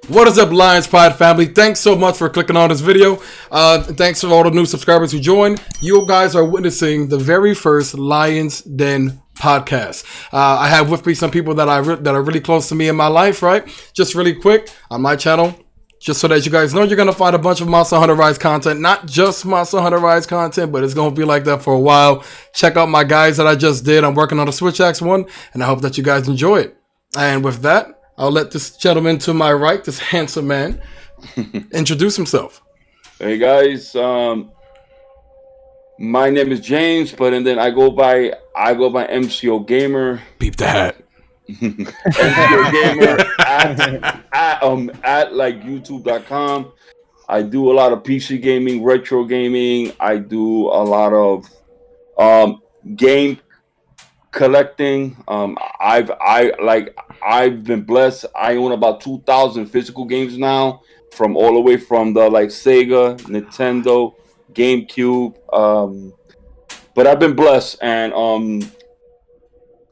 What is up, Lions Pride family? Thanks so much for clicking on this video. Thanks to all the new subscribers who joined. You guys are witnessing the very first Lions Den podcast. I have with me some people that are really close to me in my life, right? Just really quick on my channel. Just so that you guys know, you're going to find a bunch of Monster Hunter Rise content. Not just Monster Hunter Rise content, but it's going to be like that for a while. Check out my guys that I just did. I'm working on the Switch Axe one, and I hope that you guys enjoy it. And with that, I'll let this gentleman to my right, this handsome man, introduce himself. Hey guys, my name is James, but then I go by MCO Gamer. Beep the hat. MCO Gamer at like YouTube.com. I do a lot of PC gaming, retro gaming. I do a lot of game collecting. I've been blessed. I own about 2,000 physical games now, from all the way from the like Sega, Nintendo, GameCube. But I've been blessed, and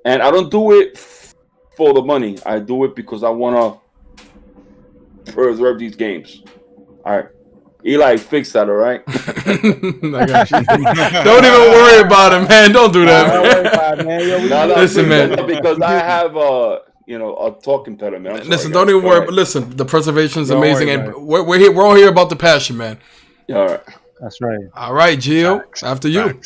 I don't do it for the money. I do it because I want to preserve these games. All right. Eli, fix that, all right? I got you. Don't even worry about it, man. Don't do that. Don't worry about it, man. Yo, listen, man. Because I have a talk impediment. Listen, don't even worry. But listen, the preservation is amazing, and we're here. We're all here about the passion, man. All right. That's right. All right, Gio, after you.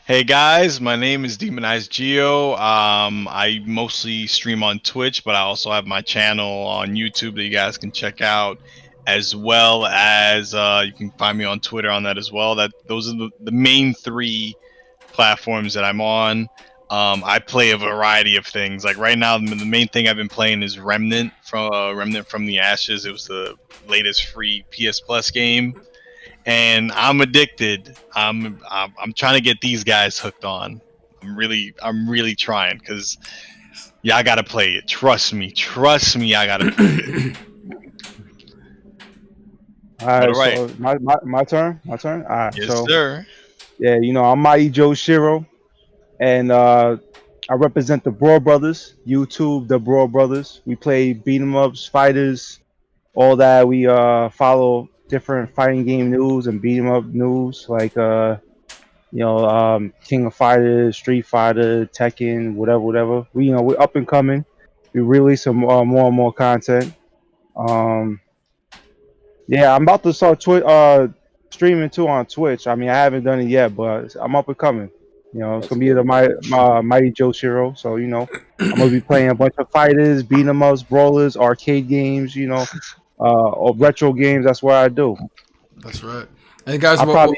Hey guys, my name is Demonized Geo. I mostly stream on Twitch, but I also have my channel on YouTube that you guys can check out, as well as you can find me on Twitter on that as well. Those are the main three platforms that I'm on. I play a variety of things. Like right now, the main thing I've been playing is Remnant from the Ashes. It was the latest free PS Plus game, and I'm addicted. I'm trying to get these guys hooked on. I'm really trying, because y'all gotta play it. Trust me, I gotta play it. All right, Right. so my turn. All right, Yes, so sir. yeah, I'm Mighty Joe Shiro, and I represent the Brawl Brothers. YouTube, the Brawl Brothers. We play beat 'em ups, fighters, all that. We follow different fighting game news and beat 'em up news, like King of Fighters, Street Fighter, Tekken, whatever. We're up and coming. We release some more and more content. Yeah, I'm about to start streaming too on Twitch. I mean, I haven't done it yet, but I'm up and coming. It's gonna be the Mighty Joe Shiro. So I'm gonna be playing a bunch of fighters, beat 'em ups, brawlers, arcade games. Or retro games. That's what I do. That's right. And guys, hold on.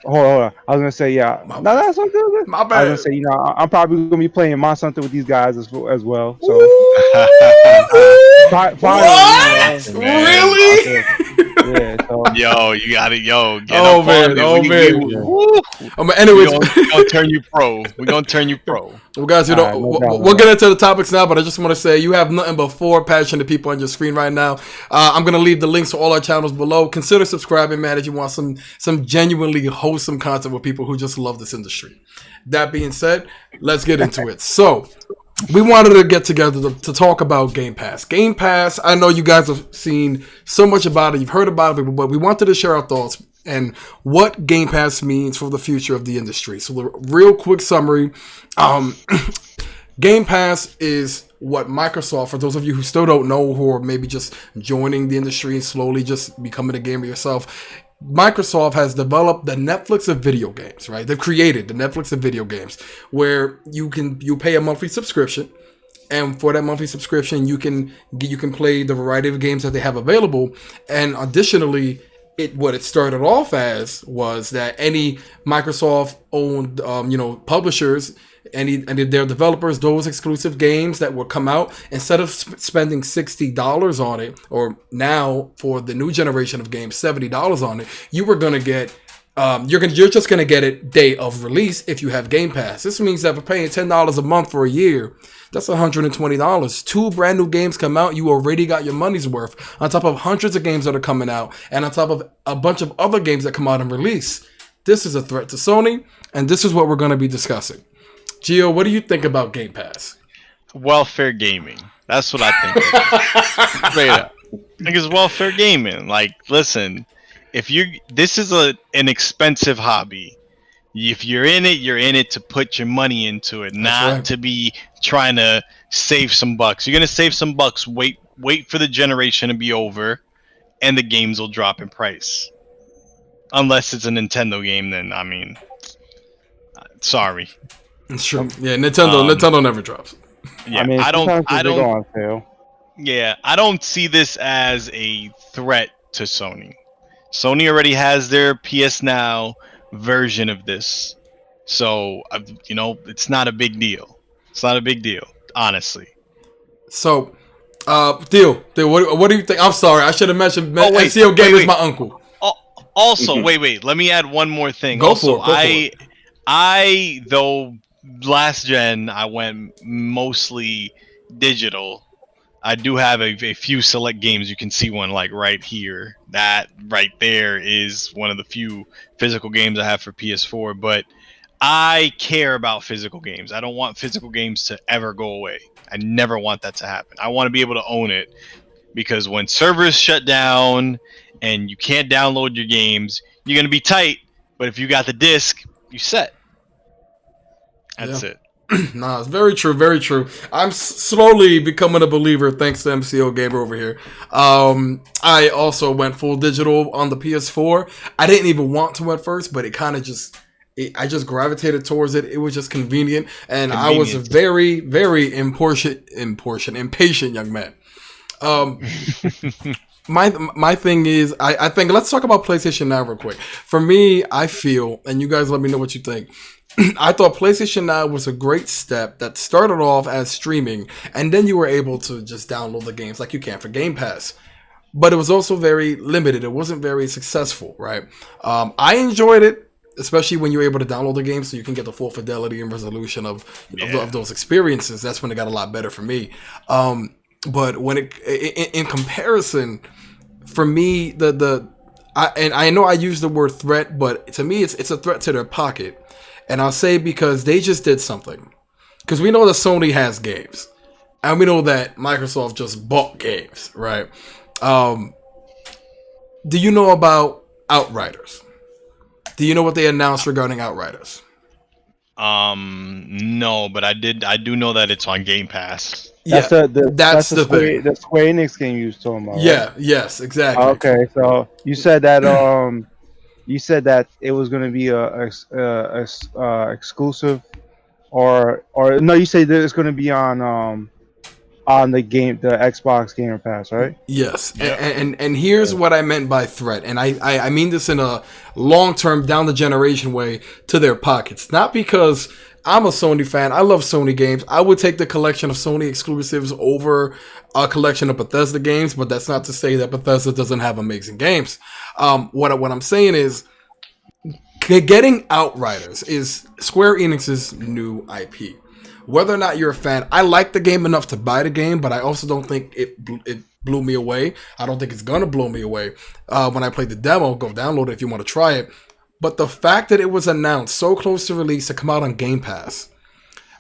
I was gonna say, yeah. No, that's what good. My bad. I was gonna say, I'm probably gonna be playing Monster Hunter with these guys as well. So, what? Really? Yeah. So. Yo, you got it. Yo, get oh up man, on it. oh man. Anyways, Anyways, we're gonna turn you pro. We're gonna turn you pro. Well, guys, we'll get into the topics now, but I just want to say you have nothing but 4 passionate people on your screen right now. I'm gonna leave the links to all our channels below. Consider subscribing, man, if you want some genuinely wholesome content with people who just love this industry. That being said, let's get into it. So, we wanted to get together to talk about Game Pass. Game Pass, I know you guys have seen so much about it, you've heard about it, but we wanted to share our thoughts and what Game Pass means for the future of the industry. So the real quick summary, Game Pass is what Microsoft, for those of you who still don't know, who are maybe just joining the industry and slowly just becoming a gamer yourself, Microsoft has developed the Netflix of video games, right? They've created the Netflix of video games, where you pay a monthly subscription, and for that monthly subscription, you can play the variety of games that they have available. And additionally, what it started off as was that any Microsoft-owned, publishers, any of their developers, those exclusive games that would come out, instead of spending $60 on it, or now for the new generation of games, $70 on it, you were gonna get. You're just gonna get it day of release if you have Game Pass. This means that for paying $10 a month for a year, that's $120. 2 brand new games come out, you already got your money's worth, on top of hundreds of games that are coming out, and on top of a bunch of other games that come out and release. This is a threat to Sony, and this is what we're going to be discussing. Gio, what do you think about Game Pass? Welfare gaming. That's what I think it is. Straight up. I think it's welfare gaming. Like, listen, this is an expensive hobby. If you're in it to put your money into it, not right. to be trying to save some bucks. You're gonna save some bucks. Wait for the generation to be over, and the games will drop in price. Unless it's a Nintendo game, then I mean, sorry. It's true. Yeah, Nintendo never drops. Yeah, I mean, I sometimes they go don't. on sale. Yeah, I don't see this as a threat to Sony. Sony already has their PS Now version of this, so it's not a big deal. It's not a big deal, honestly. So, Theo, what do you think? I'm sorry, I should have mentioned wait, MCO Game is wait. my uncle. Also, wait. Let me add one more thing. Go for it. I though last gen I went mostly digital. I do have a few select games. You can see one like right here. That right there is one of the few physical games I have for PS4. But I care about physical games. I don't want physical games to ever go away. I never want that to happen. I want to be able to own it, because when servers shut down and you can't download your games, you're going to be tight. But if you got the disc, you set. That's it. Nah, it's very true, very true. I'm slowly becoming a believer thanks to MCO Gamer over here. I also went full digital on the PS4. I didn't even want to at first, but it kind of I just gravitated towards it. It was just convenient, and I was a very, very impatient young man. My thing is, I think, let's talk about PlayStation Now real quick. For me, I feel, and you guys let me know what you think, I thought PlayStation Now was a great step that started off as streaming, and then you were able to just download the games like you can for Game Pass. But it was also very limited. It wasn't very successful, right? I enjoyed it, especially when you're able to download the game so you can get the full fidelity and resolution of those experiences. That's when it got a lot better for me. But when in comparison, for me, I know I use the word threat, but to me, it's a threat to their pocket. And I'll say because they just did something. Because we know that Sony has games. And we know that Microsoft just bought games, right? Do you know about Outriders? Do you know what they announced regarding Outriders? No, but I do know that it's on Game Pass. That's the thing. The Square Enix game you was talking about. Yeah. Right? Yes. Exactly. Okay. So you said that it was going to be a exclusive, or no? You said that it's going to be on the Xbox Game Pass, right? Yes. Yeah. And here's what I meant by threat, and I mean this in a long-term, down the generation way to their pockets. Not because I'm a Sony fan. I love Sony games. I would take the collection of Sony exclusives over a collection of Bethesda games, but that's not to say that Bethesda doesn't have amazing games. What I'm saying is, getting Outriders is Square Enix's new IP. Whether or not you're a fan, I like the game enough to buy the game, but I also don't think it blew me away. I don't think it's gonna blow me away. When I played the demo, go download it if you want to try it. But the fact that it was announced so close to release to come out on Game Pass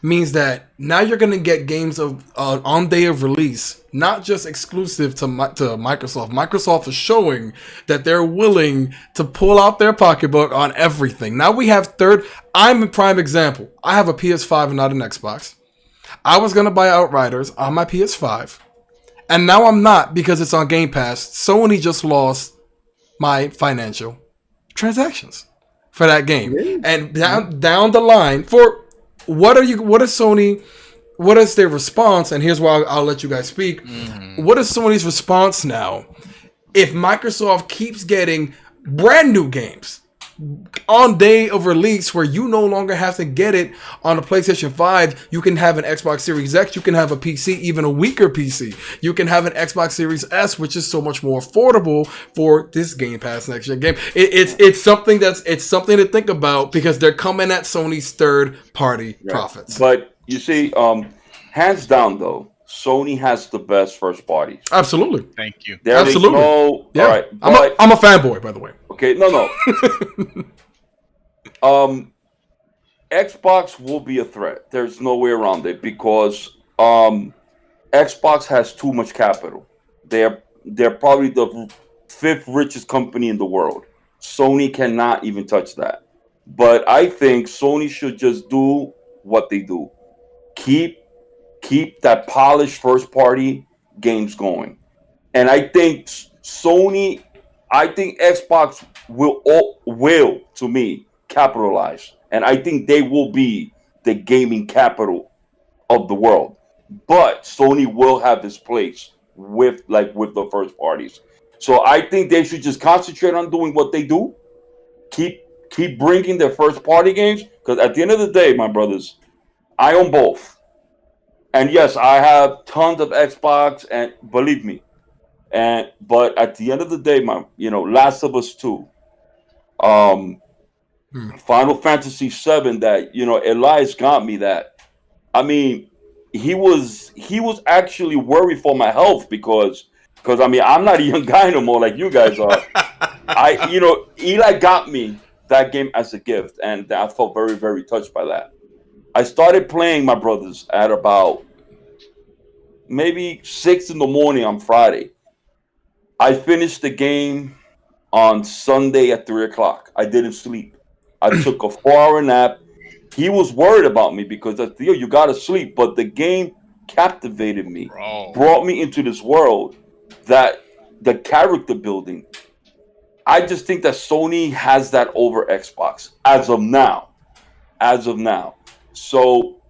means that now you're going to get games on day of release, not just exclusive to Microsoft. Microsoft is showing that they're willing to pull out their pocketbook on everything. Now we have I'm a prime example. I have a PS5 and not an Xbox. I was going to buy Outriders on my PS5, and now I'm not because it's on Game Pass. Sony just lost my financial transactions for that game. Really? And down the line, what is their response? And here's why I'll let you guys speak. Mm-hmm. What is Sony's response now if Microsoft keeps getting brand new games on day of release, where you no longer have to get it on a PlayStation 5? You can have an Xbox Series X, you can have a PC, even a weaker PC. You can have an Xbox Series S, which is so much more affordable for this Game Pass next gen game. It's something to think about, because they're coming at Sony's third party profits. But you see, hands down though, Sony has the best first parties. Absolutely. Thank you. Absolutely. All right. I'm a fanboy, by the way. Okay, no. Xbox will be a threat. There's no way around it, because Xbox has too much capital. They're probably the fifth richest company in the world. Sony cannot even touch that. But I think Sony should just do what they do. Keep keep that polished first party games going. And I think Sony, I think Xbox will to me capitalize, and I think they will be the gaming capital of the world. But Sony will have this place with the first parties. So I think they should just concentrate on doing what they do. Keep keep bringing their first party games, because at the end of the day, my brothers, I own both. And yes, I have tons of Xbox, and believe me, and but at the end of the day, my Last of Us 2, um, Hmm. Final Fantasy 7, that Elias got me that. I mean, he was actually worried for my health, because I mean, I'm not a young guy no more like you guys are. Eli got me that game as a gift, and I felt very, very touched by that. I started playing, my brothers, at about maybe 6 in the morning on Friday. I finished the game on Sunday at 3 o'clock. I didn't sleep. I took a 4 hour nap. He was worried about me because I feel you gotta sleep, but the game captivated me, Bro. brought me into this world, that the character building. I just think that Sony has that over Xbox as of now. As of now. So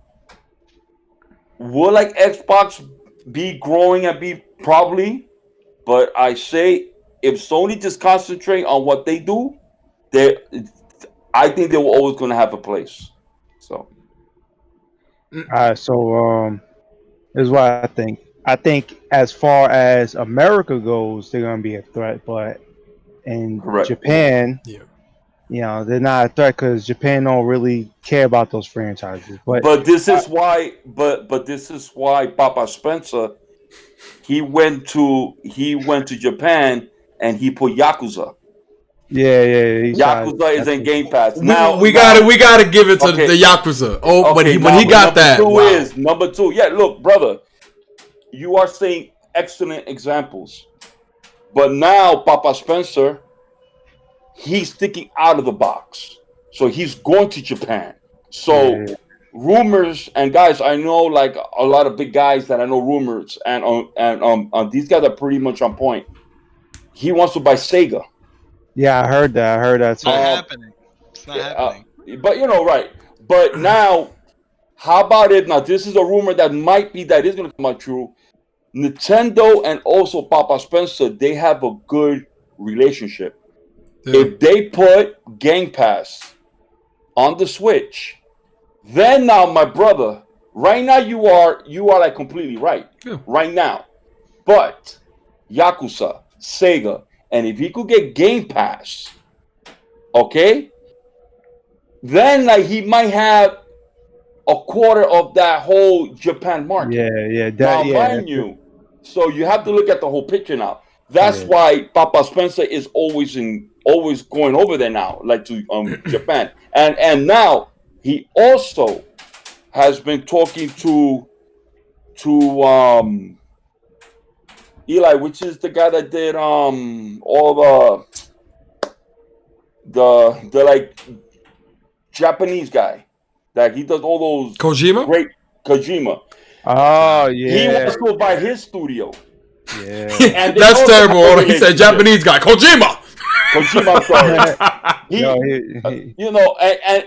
will like Xbox be growing and be probably, but I say if Sony just concentrate on what they do, they I think they were always gonna have a place. So All right, so this is what I think. I think as far as America goes, they're gonna be a threat, but in correct. Japan, Yeah. they're not a threat because Japan don't really care about those franchises. But But this uh, is why but this is why Papa Spencer, he went to Japan, and he put Yakuza. yeah, he tried. Yakuza is That's in it. Game Pass. We, Now we now gotta we gotta give it to okay, the Yakuza. Oh, when okay, he when now he but got number that, two wow. is number two. Yeah, look, brother, you are saying excellent examples. But now Papa Spencer, he's thinking out of the box. So he's going to Japan. So Yeah, rumors, and guys, I know like a lot of big guys that I know rumors, and these guys are pretty much on point. He wants to buy Sega. yeah, I heard that. I heard that It's not too. Um, happening. It's not yeah, happening. but right. But now, how about it? Now, this is a rumor that might be that is going to come out true. Nintendo and also Papa Spencer, they have a good relationship. Yeah. If they put Game Pass on the Switch, then now, my brother, right now you are like completely right. Yeah. Right now. But Yakuza, Sega, and if he could get Game Pass, okay, then like he might have a quarter of that whole Japan market. Yeah, Now, that's mind it. you, so you have to look at the whole picture now. That's Yeah, why Papa Spencer is always going over there now, like to Japan, and now he also has been talking to Eli, which is the guy that did all the like Japanese guy that he does all those Kojima? great Kojima. Oh He yeah, wants to buy his studio, yeah. and they That's also have terrible. a Hold on, he said relationship. Japanese guy. Kojima! Kojima, I'm sorry. He, Yo, he,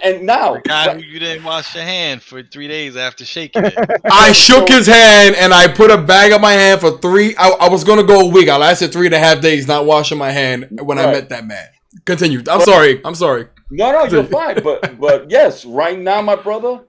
and now, The guy who you didn't wash your hand for 3 days after shaking it. I shook his hand and I put a bag on my hand for I was gonna go a week. I lasted 3.5 days not washing my hand when I right. met that man. Continue. I'm But sorry. I'm sorry. no, you're fine. But yes, right now, my brother,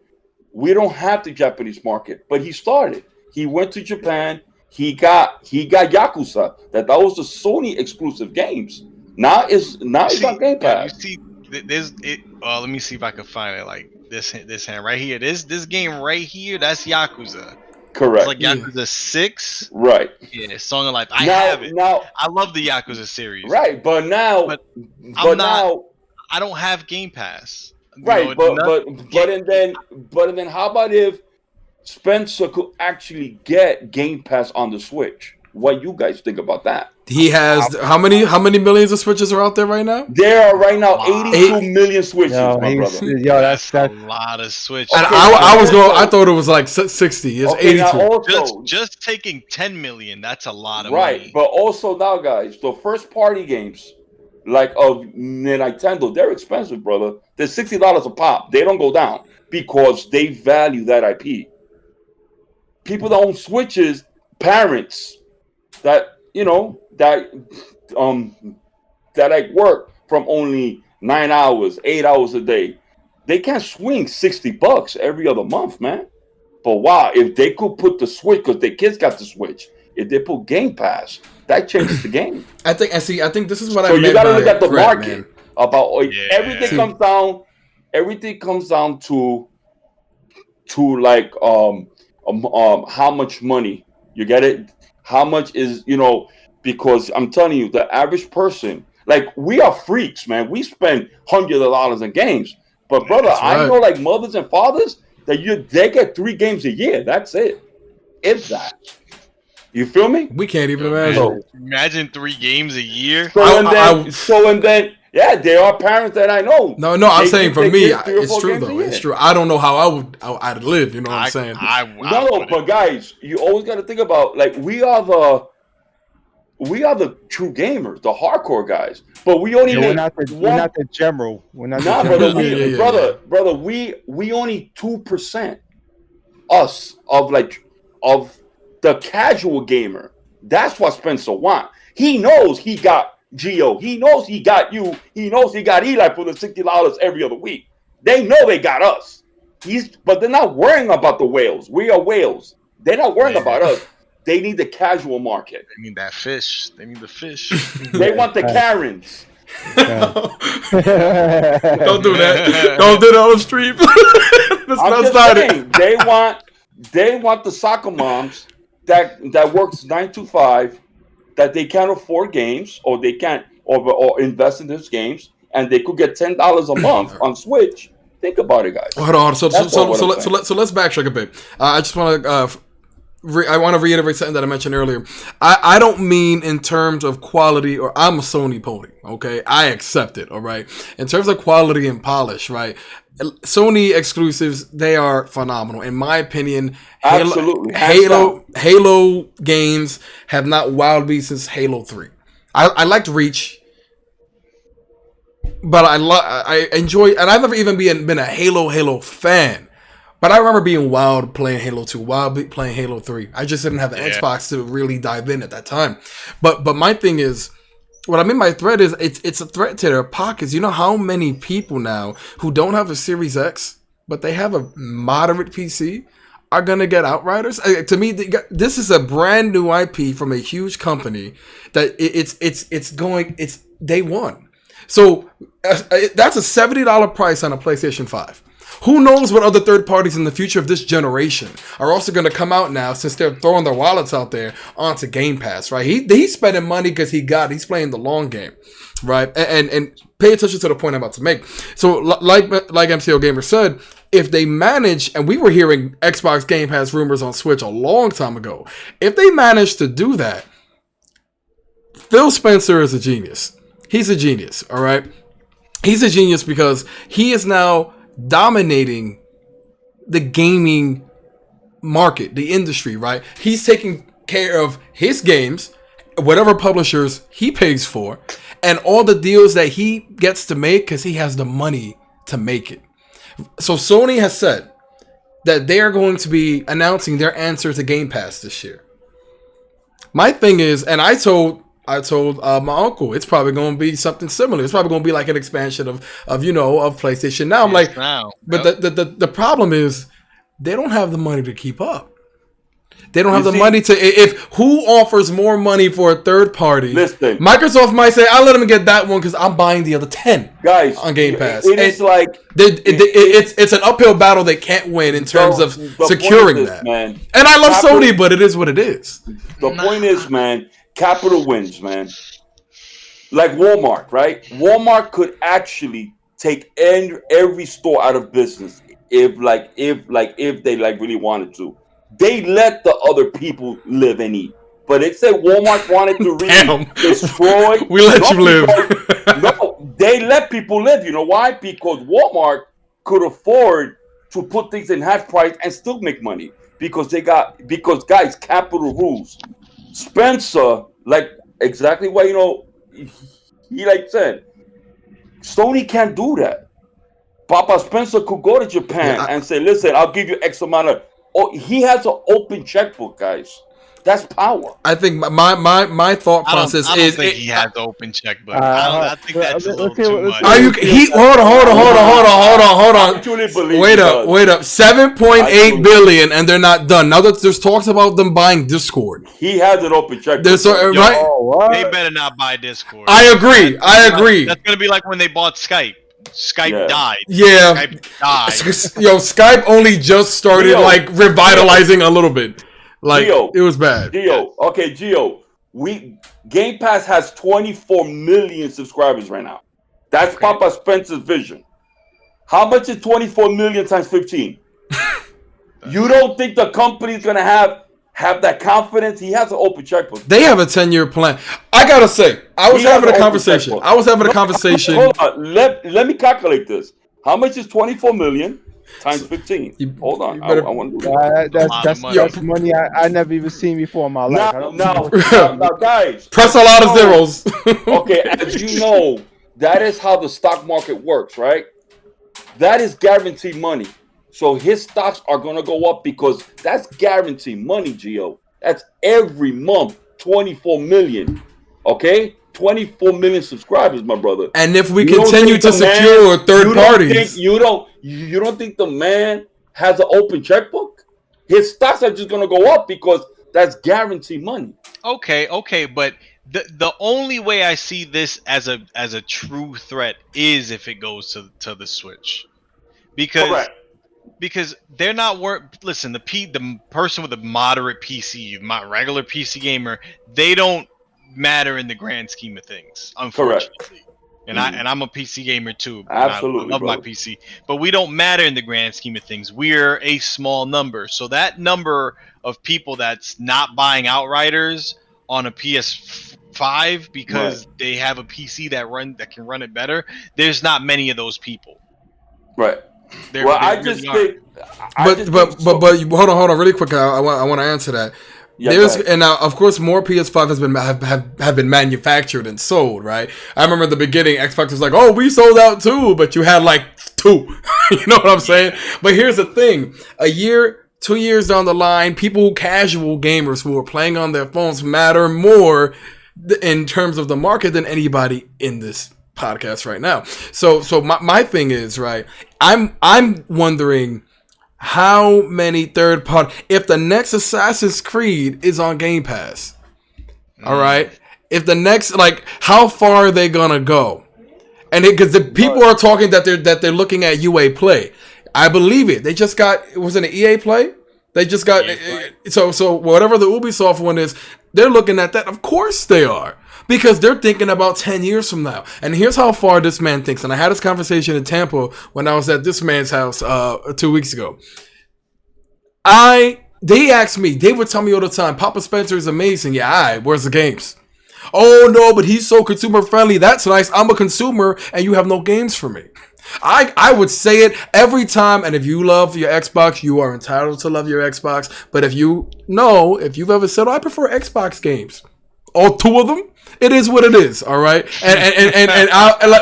we don't have the Japanese market. But he started. He went to Japan. He got Yakuza. That was the Sony exclusive games. Now it's on Game You Pass. see, there's it. Let me see if I can find it. Like this hand right here. This game right here. That's Yakuza. It's Correct. like Yeah. Yakuza 6. Right. Yeah, Song of Life. I Now have it. now I love the Yakuza series, right. But now but I'm not. now I don't have Game Pass. right. None, But and then how about if Spencer could actually get Game Pass on the Switch. What you guys think about that? He has how many millions of Switches are out there right now? There are right now 82 million Switches, my brother. That's a lot of Switches. And Okay, I thought it was like 60. It's 82. Now also, just taking 10 million, that's a lot of right, money. but also now, guys, the first party games like of Nintendo, they're expensive, brother. They're $60 a pop. They don't go down because they value that IP. People that own Switches, parents that that like work from only 9 hours, 8 hours a day, they can't swing $60 every other month, man. But wow, if they could put the Switch, because their kids got the Switch, if they put Game Pass, that changes the game. I think this is what So I meant. you got to look by at the threat, market. man. About everything comes down. Everything comes down to like how much money you get it. How much is because I'm telling you, the average person, like, we are freaks, man. We spend hundreds of dollars in games. But brother, I know like mothers and fathers that they get 3 games a year. That's it. If that. You feel me? We can't even imagine. Imagine 3 games a year. So and then, yeah, there are parents that I know. No, I'm saying for me, it's true though. It's true. I don't know how I'd live. You know what I'm saying? No, but guys, you always got to think about, like, we are the true gamers, the hardcore guys. But we only we're not the general. We're not. Nah, brother. Brother, we only 2% us of the casual gamer. That's what Spencer want. He knows he got Geo. He knows he got you. He knows he got Eli for the $60 every other week. They know they got us. But they're not worrying about the whales. We are whales. They're not worrying about us. They need the casual market. They need that fish. They need the fish. They want the Karens. Don't do that. Don't do that on the stream. I'm just saying, they want the soccer moms that works 9 to 5, that they can't afford games, or they can't or invest in those games, and they could get $10 a month on Switch. Think about it, guys. Hold on. So let's backtrack a bit. I just want to. I want to reiterate something that I mentioned earlier. I don't mean in terms of quality, or I'm a Sony pony, okay? I accept it, all right? In terms of quality and polish, right? Sony exclusives, they are phenomenal. In my opinion, Absolutely. Halo games have not wowed me since Halo 3. I liked Reach, but I enjoy, and I've never even been a Halo fan. But I remember being wild playing Halo 2, wild playing Halo 3. I just didn't have the Xbox to really dive in at that time. But my thing is, what I mean by threat is it's a threat to their pockets. You know how many people now who don't have a Series X, but they have a moderate PC, are gonna get Outriders? To me, this is a brand new IP from a huge company that it's day one. So that's a $70 price on a PlayStation 5. Who knows what other third parties in the future of this generation are also going to come out now, since they're throwing their wallets out there onto Game Pass, right? He's spending money because he's playing the long game, right? And pay attention to the point I'm about to make. So like MCO Gamer said, if they manage, and we were hearing Xbox Game Pass rumors on Switch a long time ago, if they manage to do that, Phil Spencer is a genius. He's a genius, all right? He's a genius because he is now dominating the gaming market, the industry, right? He's taking care of his games, whatever publishers he pays for, and all the deals that he gets to make because he has the money to make it. So Sony has said that they are going to be announcing their answer to Game Pass this year. My thing is, and I told my uncle it's probably going to be something similar. It's probably going to be like an expansion of PlayStation Now. I'm like, but the problem is they don't have the money to keep up. They don't have the money to. If who offers more money for a third party? Listen, Microsoft might say, "I'll let them get that one because I'm buying the other 10 guys on Game Pass." It's like it's an uphill battle they can't win in terms of securing that. Man. And I love Sony, but it is what it is. The point is, man, capital wins, man. Like Walmart, right? Walmart could actually take every store out of business if they like really wanted to. They let the other people live and eat. But they said Walmart wanted to really destroy. We let you live. No, they let people live. You know why? Because Walmart could afford to put things in half price and still make money because guys, capital rules. Spencer, like exactly what he like said, Sony can't do that. Papa Spencer could go to Japan and say, "Listen, I'll give you X amount of." Oh, he has an open checkbook, guys. That's power. I think my thought process I don't think he has the open checkbook. I think that's a little too much. Are you? Hold on. I truly believe. Wait up. 7.8 billion, and they're not done. Now that there's talks about them buying Discord. He has an open checkbook. They better not buy Discord. I agree. That's gonna be like when they bought Skype. Skype died. Yeah. Skype died. Yo, Skype only just started revitalizing a little bit. Like Gio, it was bad. Gio. Game Pass has 24 million subscribers right now. That's Papa Spencer's vision. How much is 24 million times 15? You don't think the company's gonna have that confidence? He has an open checkbook. They have a 10-year plan. I gotta say, I was having a conversation. Hold on. Let me calculate this. How much is 24 million? Times 15. Hold on. I want to do that. That's money I never even seen before in my life. Now, guys. Press a lot of zeros. Okay, as you know, that is how the stock market works, right? That is guaranteed money. So his stocks are going to go up because that's guaranteed money, Gio. That's every month, 24 million. Okay? 24 million subscribers, my brother. And if we continue to secure third parties. You don't think the man has an open checkbook? His stocks are just going to go up because that's guaranteed money. Okay, but the only way I see this as a true threat is if it goes to the Switch. Because they're not listen, the person with a moderate PC, my regular PC gamer, they don't matter in the grand scheme of things, unfortunately. Correct. And I'm a PC gamer too. Absolutely, I love my PC, but we don't matter in the grand scheme of things. We're a small number, so that number of people that's not buying Outriders on a PS5 because they have a PC that can run it better. There's not many of those people. Right. I just think. But hold on, really quick. I want to answer that. Yeah, and now, of course, more PS5 have been manufactured and sold, right? I remember in the beginning, Xbox was like, "Oh, we sold out too," but you had like 2. You know what I'm saying? But here's the thing: a year, 2 years down the line, casual gamers who are playing on their phones matter more in terms of the market than anybody in this podcast right now. So my thing is, right? I'm wondering. How many third party? If the next Assassin's Creed is on Game Pass, all right. If the next, how far are they gonna go? And because the people are talking that they're looking at UA Play, I believe it. They just got was it an EA Play? They just got so whatever the Ubisoft one is, they're looking at that. Of course they are. Because they're thinking about 10 years from now. And here's how far this man thinks. And I had this conversation in Tampa when I was at this man's house 2 weeks ago. They asked me, they would tell me all the time, Papa Spencer is amazing. Yeah, where's the games? Oh, no, but he's so consumer friendly. That's nice. I'm a consumer and you have no games for me. I would say it every time. And if you love your Xbox, you are entitled to love your Xbox. But if you've ever said, I prefer Xbox games. All 2 of them, it is what it is, all right? And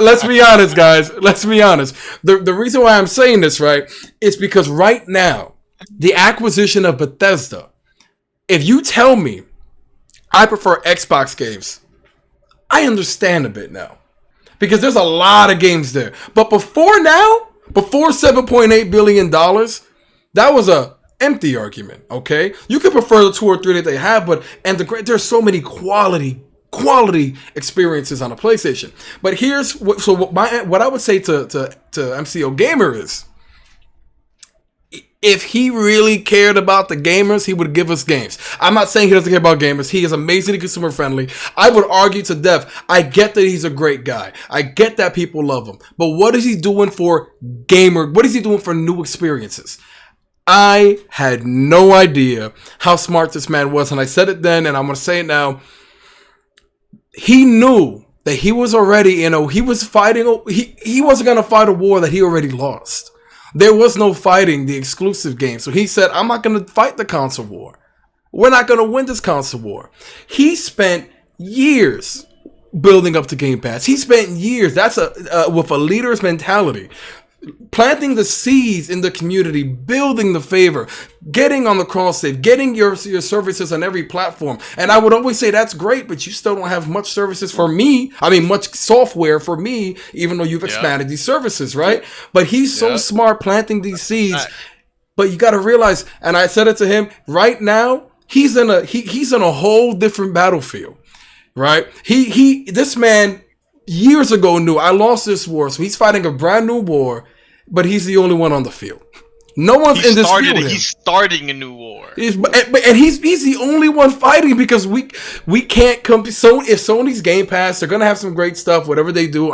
let's be honest, guys. Let's be honest. The reason why I'm saying this, right, is because right now, the acquisition of Bethesda, if you tell me I prefer Xbox games, I understand a bit now. Because there's a lot of games there. But before $7.8 billion, that was a empty argument, okay? You could prefer the 2 or 3 that they have, but there's so many quality experiences on a PlayStation. But here's what I would say to MCO Gamer is, If he really cared about the gamers, he would give us games. I'm not saying he doesn't care about gamers. He is amazingly consumer friendly. I would argue to death. I get that he's a great guy. I get that people love him. But what is he doing for gamer? What is he doing for new experiences? I had no idea how smart this man was. And I said it then, and I'm going to say it now. He knew that he was already, he was fighting. He wasn't going to fight a war that he already lost. There was no fighting the exclusive game. So he said, I'm not going to fight the console war. We're not going to win this console war. He spent years building up to Game Pass. He spent years, with a leader's mentality, planting the seeds in the community, building the favor, getting on the cross save, getting your services on every platform. And I would always say that's great, but you still don't have much services for me. I mean, much software for me, even though you've expanded these services, right? But he's so smart planting these seeds. But you got to realize, and I said it to him, right now, he's in a whole different battlefield, right? This man years ago knew I lost this war, so he's fighting a brand new war, but he's the only one on the field. No one's in this field. He's starting a new war. And he's the only one fighting because we can't compete. So if Sony's Game Pass, they're gonna have some great stuff. Whatever they do,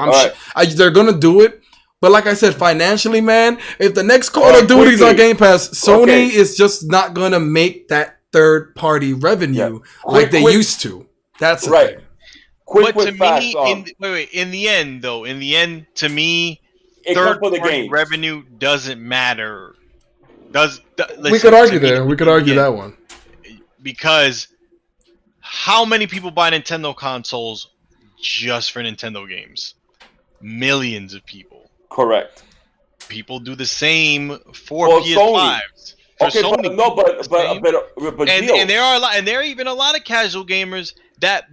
they're gonna do it. But like I said, financially, man, if the next Call of Duty's on Game Pass, Sony is just not gonna make that third party revenue like they used to. That's the thing. But to me, in the end, to me, third-party revenue doesn't matter. We could argue there. We could argue that one. Because how many people buy Nintendo consoles just for Nintendo games? Millions of people. Correct. People do the same for PS5s. And there are even a lot of casual gamers that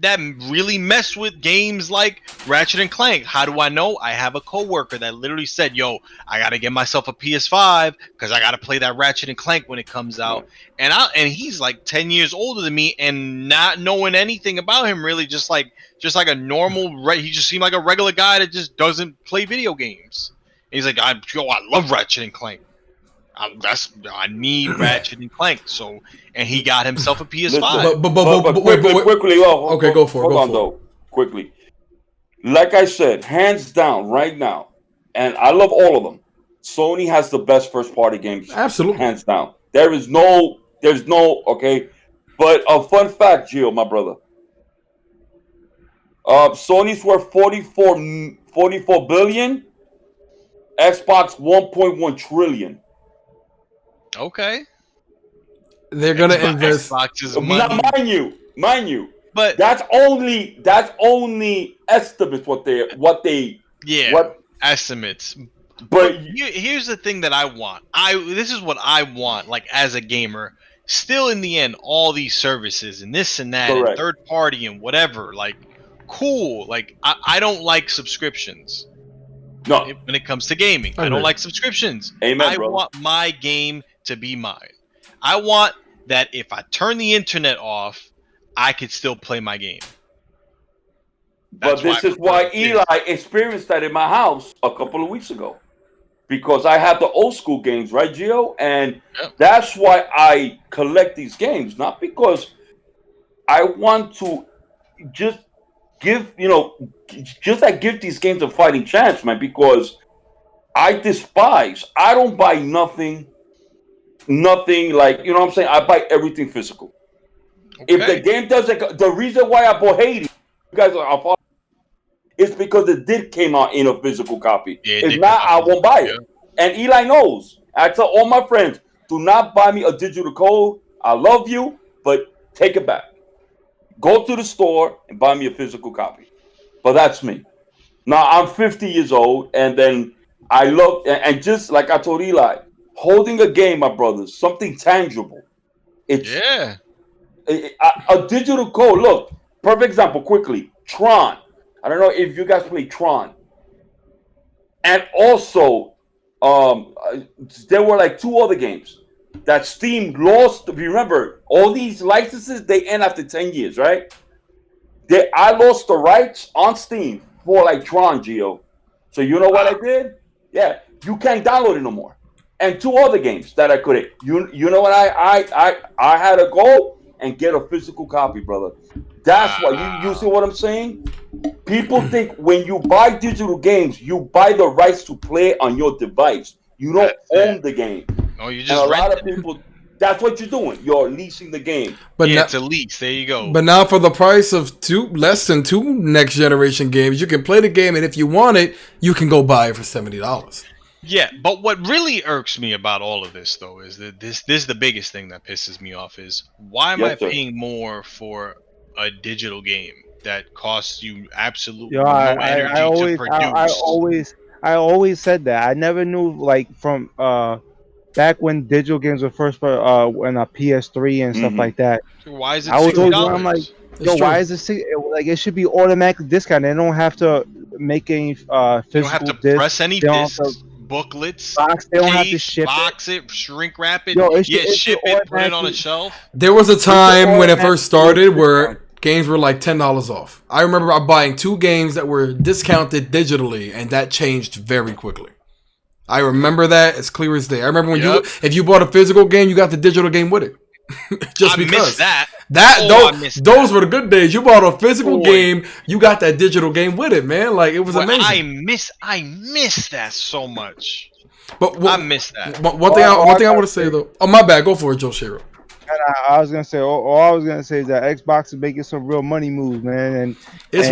really mess with games like Ratchet and Clank. How do I know? I have a coworker that literally said, "Yo, I gotta get myself a PS5 because I gotta play that Ratchet and Clank when it comes out." And he's like 10 years older than me, and not knowing anything about him really, just like a normal. He just seemed like a regular guy that just doesn't play video games. And he's like, I love Ratchet and Clank. I need Ratchet and Clank. So, and he got himself a PS5. But quickly. Okay, go for it. Hold on, though. Quickly. Like I said, hands down, right now, and I love all of them. Sony has the best first-party games. Absolutely, hands down. There's no. Okay, but a fun fact, Gio, my brother. Sony's worth 44 billion. Xbox 1.1 trillion. Okay. They're gonna invest. Xbox's money. Mind you. But that's only estimates. What estimates. But here's the thing that I want. This is what I want. Like as a gamer, still in the end, all these services and this and that, and third party and whatever. Like, cool. Like I don't like subscriptions. No. When it comes to gaming, I don't like subscriptions. Amen, I want my game to be mine. I want that if I turn the internet off, I could still play my game. But this is why Eli experienced that in my house a couple of weeks ago. Because I have the old school games, right, Gio? And that's why I collect these games. Not because I want to just give these games a fighting chance, man, because I don't buy nothing like, you know what I'm saying? I buy everything physical. Okay. If the game doesn't, the reason why I bought Hades, you guys are, it's because it did came out in a physical copy. If not, I won't buy it. And Eli knows. I tell all my friends, do not buy me a digital code. I love you, but take it back. Go to the store and buy me a physical copy. But that's me. Now, I'm 50 years old, and then I love, and just like I told Eli, holding a game, my brothers, something tangible. It's a digital code. Look, perfect example, quickly. Tron. I don't know if you guys play Tron. And also, there were like 2 other games that Steam lost. Remember, all these licenses, they end after 10 years, right? I lost the rights on Steam for like Tron, Geo. So you know what I did? Yeah, you can't download it no more. and 2 other games that I couldn't. You know what? I had a goal and get a physical copy, brother. That's why you see what I'm saying. People think when you buy digital games, you buy the rights to play on your device. You don't own the game. No, you And just a lot rent of people. That's what you're doing. You're leasing the game. But yeah, now, it's a lease. There you go. but now for the price of less than 2 next generation games, you can play the game, and if you want it, you can go buy it for $70. Yeah, but what really irks me about all of this, though, is that this is the biggest thing that pisses me off is why am I paying more for a digital game that costs you absolutely no energy to produce? I always said that. I never knew, like, from back when digital games were first when a PS3 and stuff like that. Why is it I was always $60? I'm like, yo, why is it like it should be automatically discounted? They don't have to make any physical. You don't have to discs. press any discs, booklets, They don't have to ship box it, shrink wrap it, ship it, put it on a shelf. There was a time when it first started where games were like $10 off. I remember buying 2 games that were discounted digitally, and that changed very quickly. I remember that as clear as day. I remember when if you bought a physical game, you got the digital game with it. Just because. Missed that. Those were the good days. You bought a physical game, you got that digital game with it, man. Like, it was amazing. I miss that so much. But I miss that. One thing I want to say though. Oh, my bad. Go for it, Joe Shiro. And I was gonna say, all I was gonna say is that Xbox is making some real money moves, man. And it's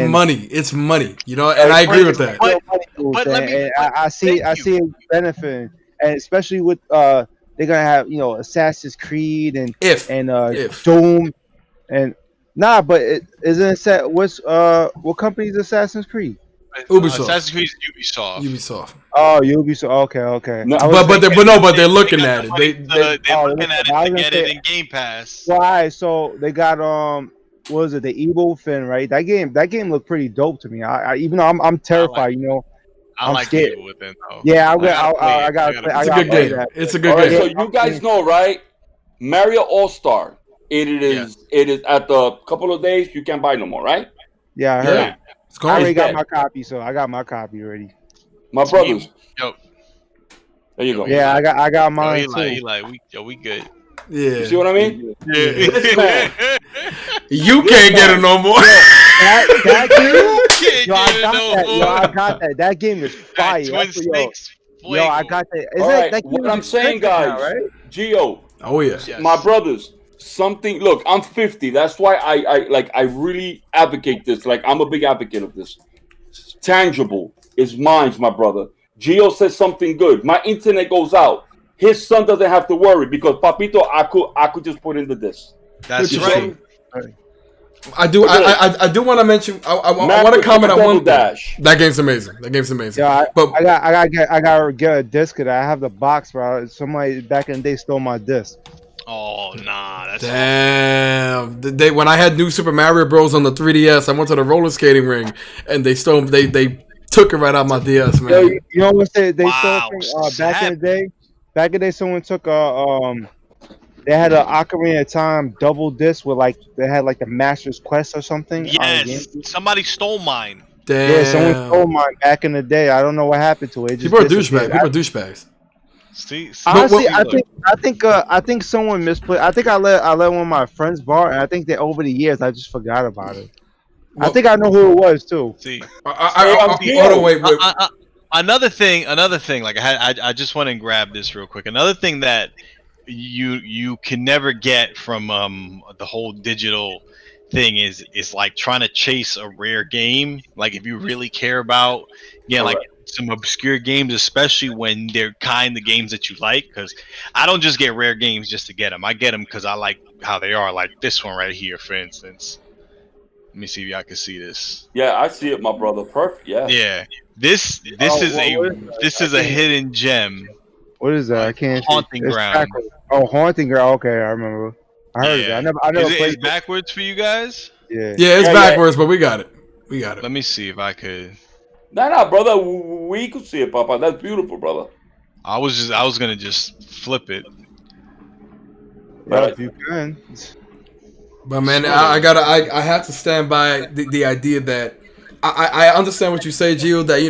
money, you know, and I agree with that. But let me, I see it benefiting, and especially with they're gonna have Assassin's Creed and Doom, and but isn't it set? What company is Assassin's Creed? Ubisoft. Assassin's Creed is Ubisoft. Oh, Ubisoft. Okay. No, but they're looking at it. They're looking at it to get it in Game Pass. Well, all right, so they got what was it? The Evil Fin, right? That game looked pretty dope to me. I even though I'm terrified, I'm like scared. Evil Within, though. Yeah, I got. It's a good game. It's a good game. So you guys know, right? Mario All Star. It is at the couple of days you can't buy no more, right? Yeah, I heard. It's I already got my copy, so I got my copy already. My brothers. Yo. There you go. Yeah, I got mine too. We good. Yeah. You see what I mean? Yeah. This man. You can't get it no more. That game, I got that. That game is fire. I got that. All right, what I'm saying, guys, right? Gio. Oh yeah. Yes. My brothers. Look, I'm 50. That's why I really advocate this. Like, I'm a big advocate of this. It's tangible. It's mine, my brother. Gio says something good. My internet goes out. His son doesn't have to worry because Papito, I could just put in the disc. That's right. I do want to mention. I want to comment on one thing. That game's amazing. Yeah, I got get a disc. I have the box, bro. Somebody back in the day stole my disc. Oh nah, that's damn. When I had New Super Mario Bros on the 3DS, I went to the roller skating ring and they stole. They took it right out my DS, man. You know what they stole back in the day? Back in the day, someone took they had an Ocarina of Time double disc with they had the Master's Quest or something. Yes, somebody stole mine. Damn. Yeah, someone stole mine back in the day. I don't know what happened to it. People are douchebags. See, honestly, I think someone misplayed. I think I let one of my friends borrow, and I think that over the years I just forgot about it. I think I know who it was too. See, wait. Another thing. Like I just went and grabbed this real quick. Another thing that you can never get from the whole digital thing is like trying to chase a rare game. Like if you really care about, like some obscure games, especially when they're kind of games that you like. Because I don't just get rare games just to get them. I get them because I like how they are. Like this one right here, for instance. Let me see if y'all can see this. Yeah, I see it, my brother. Perfect. Yeah. Yeah. This is a hidden gem. What is that? I can't. Haunting Ground. Oh, Haunting Ground. Okay, I remember. I heard that. I never played it backwards for you guys? Yeah. Yeah, it's backwards, but we got it. Let me see if I could. Nah, brother. We could see it, Papa. That's beautiful, brother. I was gonna just flip it. Right. If you can. But man, I have to stand by the idea that I understand what you say, Gio. That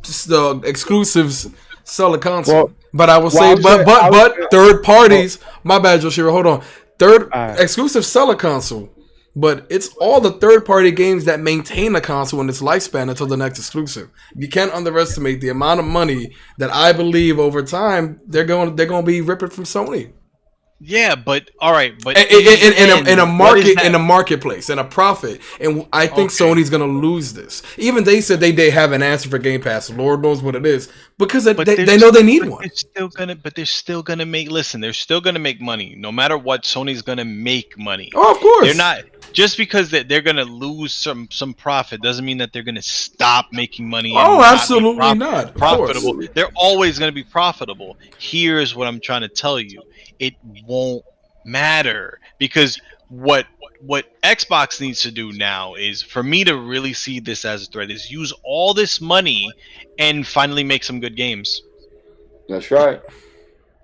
just the exclusives sell a console. Well, but I will say, but third parties. My bad, Joshiro. Hold on. Exclusive sell a console. But it's all the third-party games that maintain a console in its lifespan until the next exclusive. You can't underestimate the amount of money that I believe over time they're going to be ripping from Sony. Yeah, but all right, but in a marketplace, in a profit, and I think Sony's gonna lose this. Even they said they have an answer for Game Pass. Lord knows what it is, because they know they need one. They're still gonna make. Listen, they're still gonna make money, no matter what. Sony's gonna make money. Oh, of course. They're not just because they're gonna lose some profit doesn't mean that they're gonna stop making money. Oh, absolutely not. Profitable. They're always gonna be profitable. Here's what I'm trying to tell you. It won't matter, because what Xbox needs to do now is, for me to really see this as a threat, is use all this money and finally make some good games. That's right.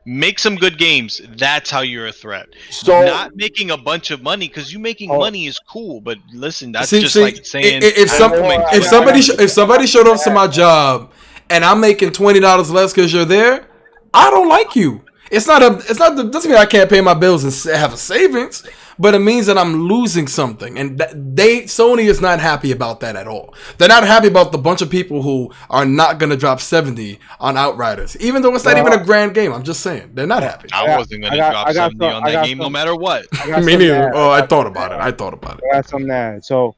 Make some good games. That's how you're a threat. So, not making a bunch of money, because you making money is cool, but listen, that's like saying if somebody showed up to my job and I'm making $20 less because you're there, I don't like you. Doesn't mean I can't pay my bills and have a savings, but it means that I'm losing something, and Sony is not happy about that at all. They're not happy about the bunch of people who are not going to drop $70 on Outriders, even though it's not even a grand game. I'm just saying they're not happy. I wasn't going to drop $70 on that game, no matter what. Me neither. Oh, I thought about it. I got some mad. So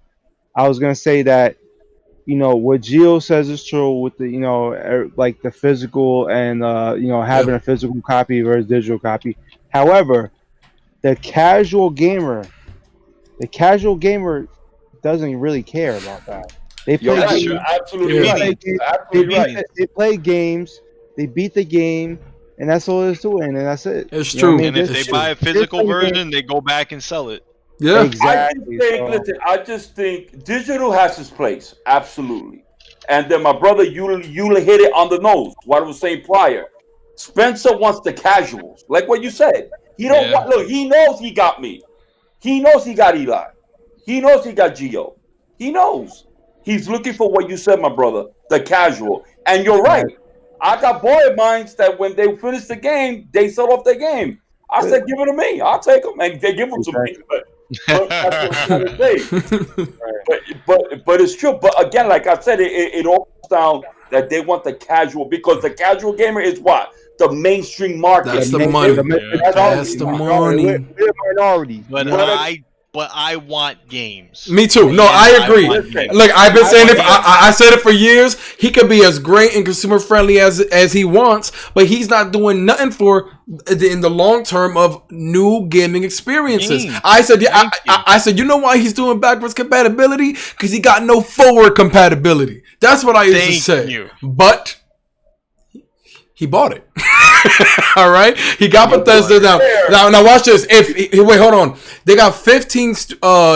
I was going to say that, what Gio says is true with the, like the physical and, having a physical copy versus digital copy. However, the casual gamer doesn't really care about that. They play games. They play games. They beat the game, and that's all there's to it, and that's it. It's true. And if they buy a physical version, they go back and sell it. Yeah, exactly. I just think digital has its place, absolutely. And then my brother, you hit it on the nose. What I was saying prior, Spencer wants the casuals, like what you said. He don't want. Look, he knows he got me. He knows he got Eli. He knows he got Gio. He knows. He's looking for what you said, my brother, the casual. And you're right. I got boy of mine that when they finish the game, they sell off their game. I said, give it to me. I'll take them, and they give them to me. But that's what I'm trying to say. But it's true. But again, like I said, it all comes down that they want the casual, because the casual gamer is what? The mainstream market. That's the money. That's the money. We're minorities. But I want games. Me too. No, I agree. Look, I've been saying it. I said it for years. He could be as great and consumer friendly as he wants, but he's not doing nothing for in the long term of new gaming experiences. I said, I said, you know why he's doing backwards compatibility? Because he got no forward compatibility. That's what I used to say. But he bought it. All right, he got Bethesda now. Now watch this. Wait, hold on. They got 15.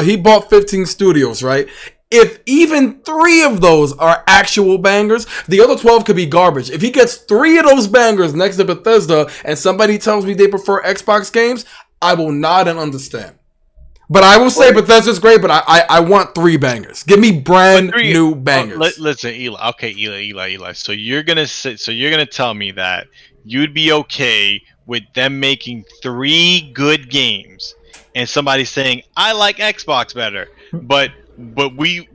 He bought 15 studios, right? If even 3 of those are actual bangers, the other 12 could be garbage. If he gets 3 of those bangers next to Bethesda, and somebody tells me they prefer Xbox games, I will nod and understand. But I will say Bethesda's great, but I want 3 bangers. Give me brand new bangers. Listen, Eli. Okay, Eli. So you're gonna tell me that you'd be okay with them making 3 good games, and somebody saying I like Xbox better, but we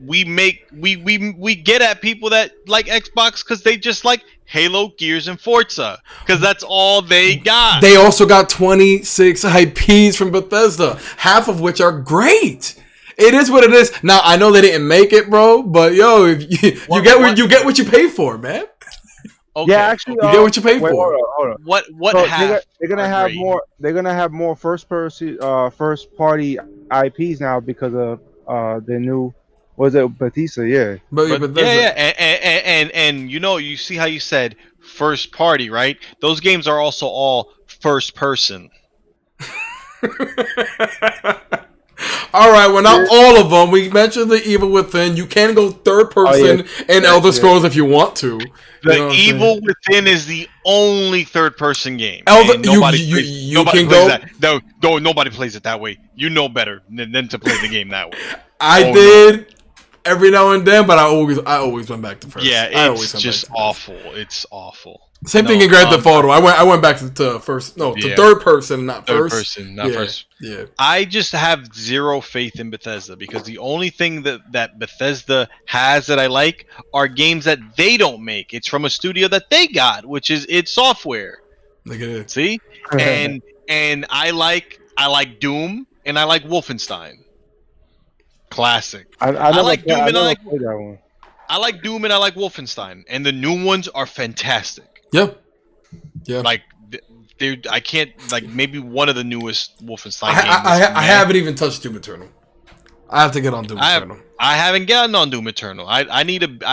get at people that like Xbox because they just like Halo, Gears, and Forza, because that's all they got. They also got 26 IPs from Bethesda, half of which are great. It is what it is. Now I know they didn't make it, bro, but yo, if you get what you pay for, man. Okay. Yeah, actually, you get what you pay for. Hold on. What so they're gonna have more. They're gonna have more first party IPs now because of the new. Was it Bethesda? Yeah. And you see how you said first party, right? Those games are also all first person. All right, well, not all of them. We mentioned the Evil Within. You can go third person in Elder Scrolls if you want to. The Evil Within is the only third person game. Nobody plays it that way. You know better than to play the game that way. I did every now and then, but I always went back to first. Yeah, it's just awful. It's awful. Same thing in Grand Theft Auto. I went back to first, to third person, not third first. person, not first. Yeah. I just have zero faith in Bethesda because the only thing that Bethesda has that I like are games that they don't make. It's from a studio that they got, which is id Software. Look at it. See, and I like Doom and I like Wolfenstein. Classic. I like Doom and I like played that one. I like Doom and I like Wolfenstein, and the new ones are fantastic. Yep. Yeah. Like, dude, I can't maybe one of the newest Wolfenstein games. I haven't even touched Doom Eternal. I have to get on Doom Eternal. I haven't gotten on Doom Eternal. I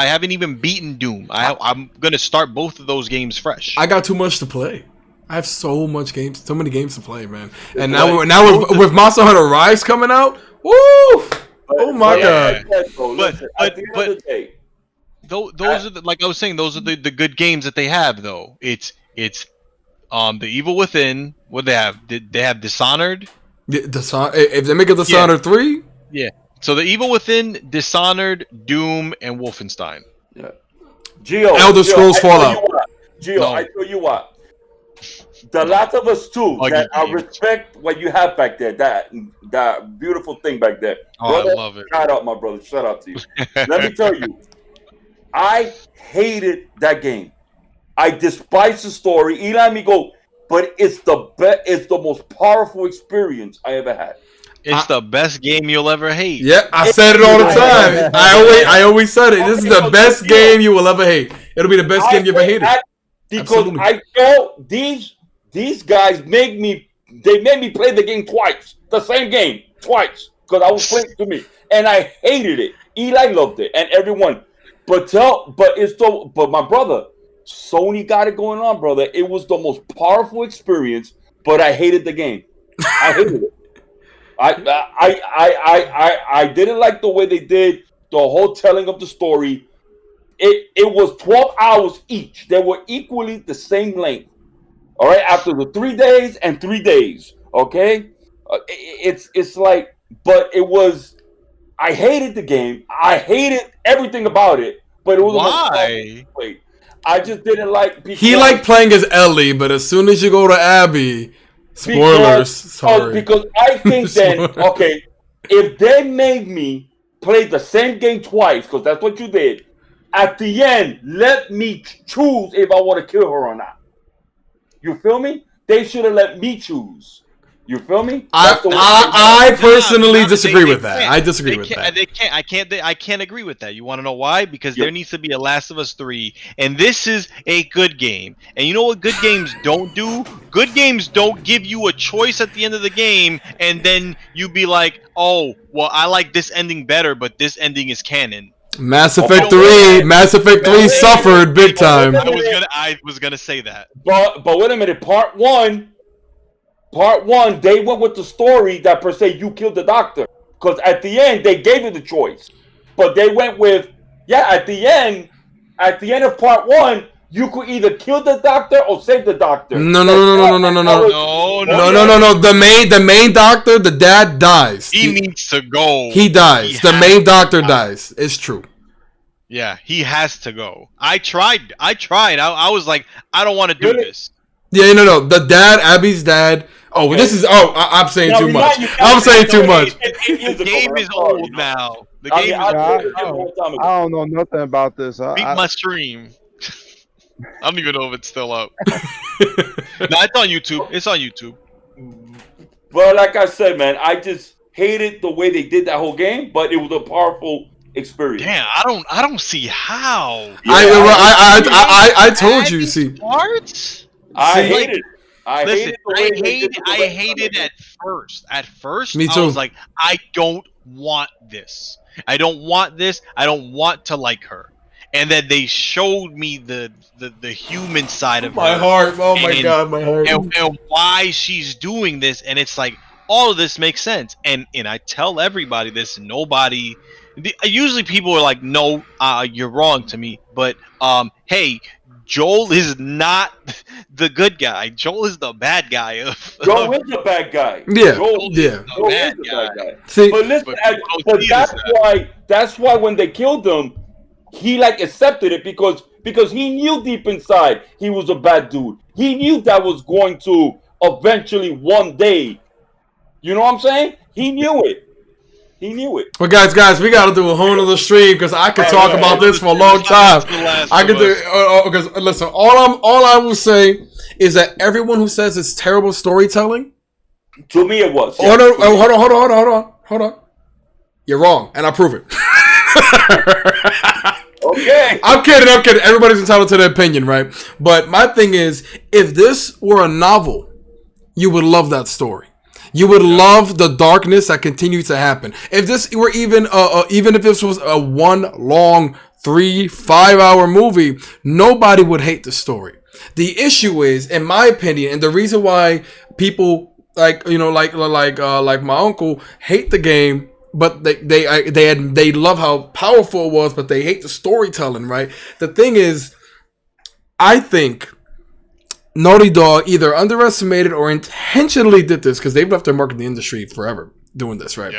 haven't even beaten Doom. I'm gonna start both of those games fresh. I got too much to play. I have so many games to play, man. And now with Monster Hunter Rise coming out, woo! Oh my god! But those are like I was saying, those are the good games that they have though. It's the Evil Within. What they have? Did they have Dishonored? If they make a Dishonored 3, yeah. So the Evil Within, Dishonored, Doom, and Wolfenstein. Yeah. Gio, Elder Scrolls Fallout. I tell you what. The Last of Us 2. I respect what you have back there. That beautiful thing back there. Oh, brother, I love it. Shout out, my brother. Shout out to you. Let me tell you, I hated that game. I despise the story. Eli me go, but it's the best. It's the most powerful experience I ever had. It's the best game you'll ever hate. Yeah, I said it all the time. I always said it. This is the best game you will ever hate. It'll be the best game you ever hated. Because I felt these guys made me play the game twice. The same game twice. Because I was playing to me. And I hated it. Eli loved it. And everyone. But my brother, Sony got it going on, brother. It was the most powerful experience, but I hated the game. I hated it. I didn't like the way they did the whole telling of the story. It was 12 hours each. They were equally the same length. All right, after the 3 days and 3 days. Okay, it's like, but it was. I hated the game. I hated everything about it. But it was why? I just didn't like. He liked playing as Ellie, but as soon as you go to Abby, spoilers. Because I think then, okay, if they made me play the same game twice, because that's what you did. At the end, let me choose if I want to kill her or not. You feel me? They should have let me choose. You feel me? I personally disagree with that. I disagree with that. I can't agree with that. You want to know why? Because there needs to be a Last of Us 3, and this is a good game. And you know what good games don't do? Good games don't give you a choice at the end of the game, and then you be like, oh, well, I like this ending better, but this ending is canon. Mass Effect 3 suffered big time. I was gonna say that. But wait a minute, part one, they went with the story that per se you killed the doctor. Because at the end they gave you the choice. But they went with at the end of part one, you could either kill the doctor or save the doctor. No. The main doctor, the dad dies. He needs to go. He dies. The main doctor dies. It's true. Yeah, he has to go. I tried. I was like, I don't want to do this. Yeah, no. The dad, Abby's dad. Oh, okay. This is. Oh, I'm saying too much. I'm saying too much. The game is old now. The game is old. I don't know nothing about this. Beat my stream. I don't even know if it's still up. No, it's on YouTube. It's on YouTube. But like I said, man, I just hated the way they did that whole game. But it was a powerful experience. Damn, I don't see how. Yeah, I told you. See, parts. I hated it. I hated at first. At first, me too. I was like, I don't want this. I don't want this. I don't want to like her. And then they showed me the human side of my her. Heart. Oh my god, my heart. And why she's doing this, and it's like all of this makes sense. And I tell everybody this. Nobody. Usually people are like, no, you're wrong to me. But hey, Joel is not the good guy. Joel is the bad guy. Joel is the bad guy. Yeah, Joel is the bad guy. See, but listen, but that's why when they killed him, he like accepted it because because he knew deep inside he was a bad dude. He knew that was going to eventually one day. You know what I'm saying? He knew it. He knew it. Well, guys, we got to do a whole nother stream because I could talk about this for a long time. I could do because listen, all I will say is that everyone who says it's terrible storytelling, to me it was. Yeah. Hold on. You're wrong, and I prove it. Okay. I'm kidding. Everybody's entitled to their opinion, right? But my thing is, if this were a novel, you would love that story. You would love the darkness that continues to happen. If this were even if this was a one long 3-5 hour movie, nobody would hate the story. The issue is, in my opinion, and the reason why people like my uncle hate the game, but they love how powerful it was, but they hate the storytelling, right? The thing is, I think Naughty Dog either underestimated or intentionally did this because they've left their mark in the industry forever doing this, right?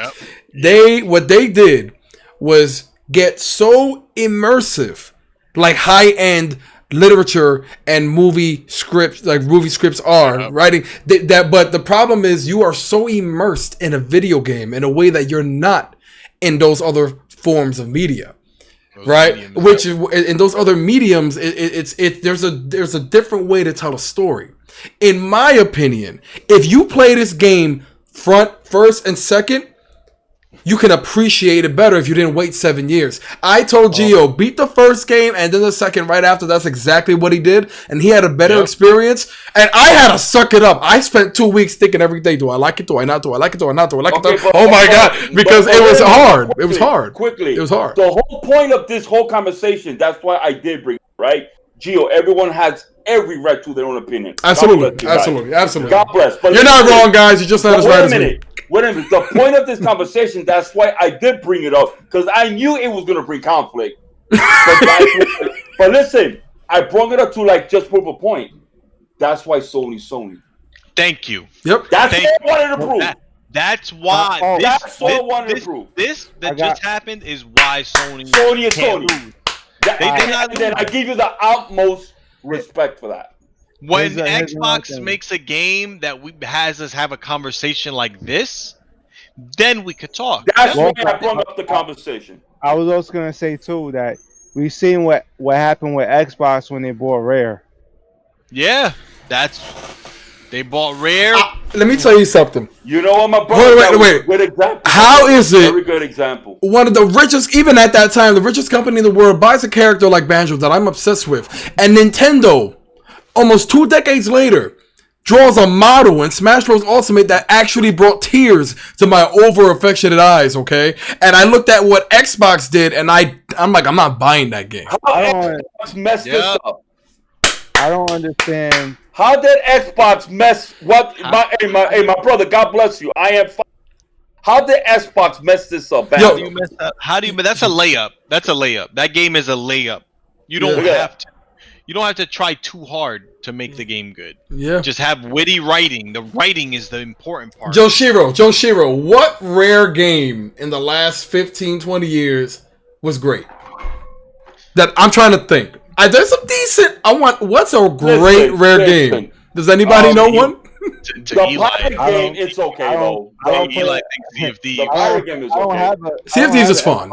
Yep. What they did was get so immersive, like high-end literature and movie scripts, like movie scripts are writing that. But the problem is, you are so immersed in a video game in a way that you're not in those other forms of media. Right, mediums, which in those other mediums, there's a different way to tell a story. In my opinion, if you play this game first and second, you can appreciate it better if you didn't wait 7 years. I told Gio, beat the first game and then the second right after. That's exactly what he did, and he had a better experience. And I had to suck it up. I spent 2 weeks thinking every day, do I like it? Do I not? Do I like it? Do I not? Do I like it? Oh my God, because it was hard. It was hard. Quickly. It was hard. The whole point of this whole conversation, that's why I did bring it, right? Gio, everyone has every right to their own opinion. Absolutely. God bless. But you're not wrong, guys. You just not as right as me. Wait a minute. The point of this conversation, that's why I did bring it up, because I knew it was going to bring conflict. But listen, I brought it up to just prove a point. That's why Sony. Thank you. Yep. That's all I wanted to prove. That's why. That's all I wanted to prove. This that just happened is why Sony is Sony. I give you the utmost respect for that. When Xbox makes a game that has us have a conversation like this, then we could talk. That's why I brought up the conversation. I was also gonna say too that we've seen what happened with Xbox when they bought Rare. Yeah, they bought Rare. Let me tell you something. You know what, my brother? Wait. Good example. How is it? Very good example. One of the richest, even at that time, the richest company in the world buys a character like Banjo that I'm obsessed with, and Nintendo, almost 2 decades later, draws a model in Smash Bros. Ultimate that actually brought tears to my over-affectionate eyes, okay? And I looked at what Xbox did, and I'm like, I'm not buying that game. Xbox messed this up. I don't understand. How did Xbox mess what? My brother, God bless you. I am fine. How did Xbox mess this up? How do you mess up? That's a layup. That's a layup. That game is a layup. You don't have to. You don't have to try too hard to make the game good. Yeah. Just have witty writing. The writing is the important part. Joshiro, what rare game in the last 15, 20 years was great? That I'm trying to think. There's some decent. What's a great rare game? Does anybody know one? The pirate game, it's okay though. Eli thinks CFD. The pirate game is okay. CFDs is fun.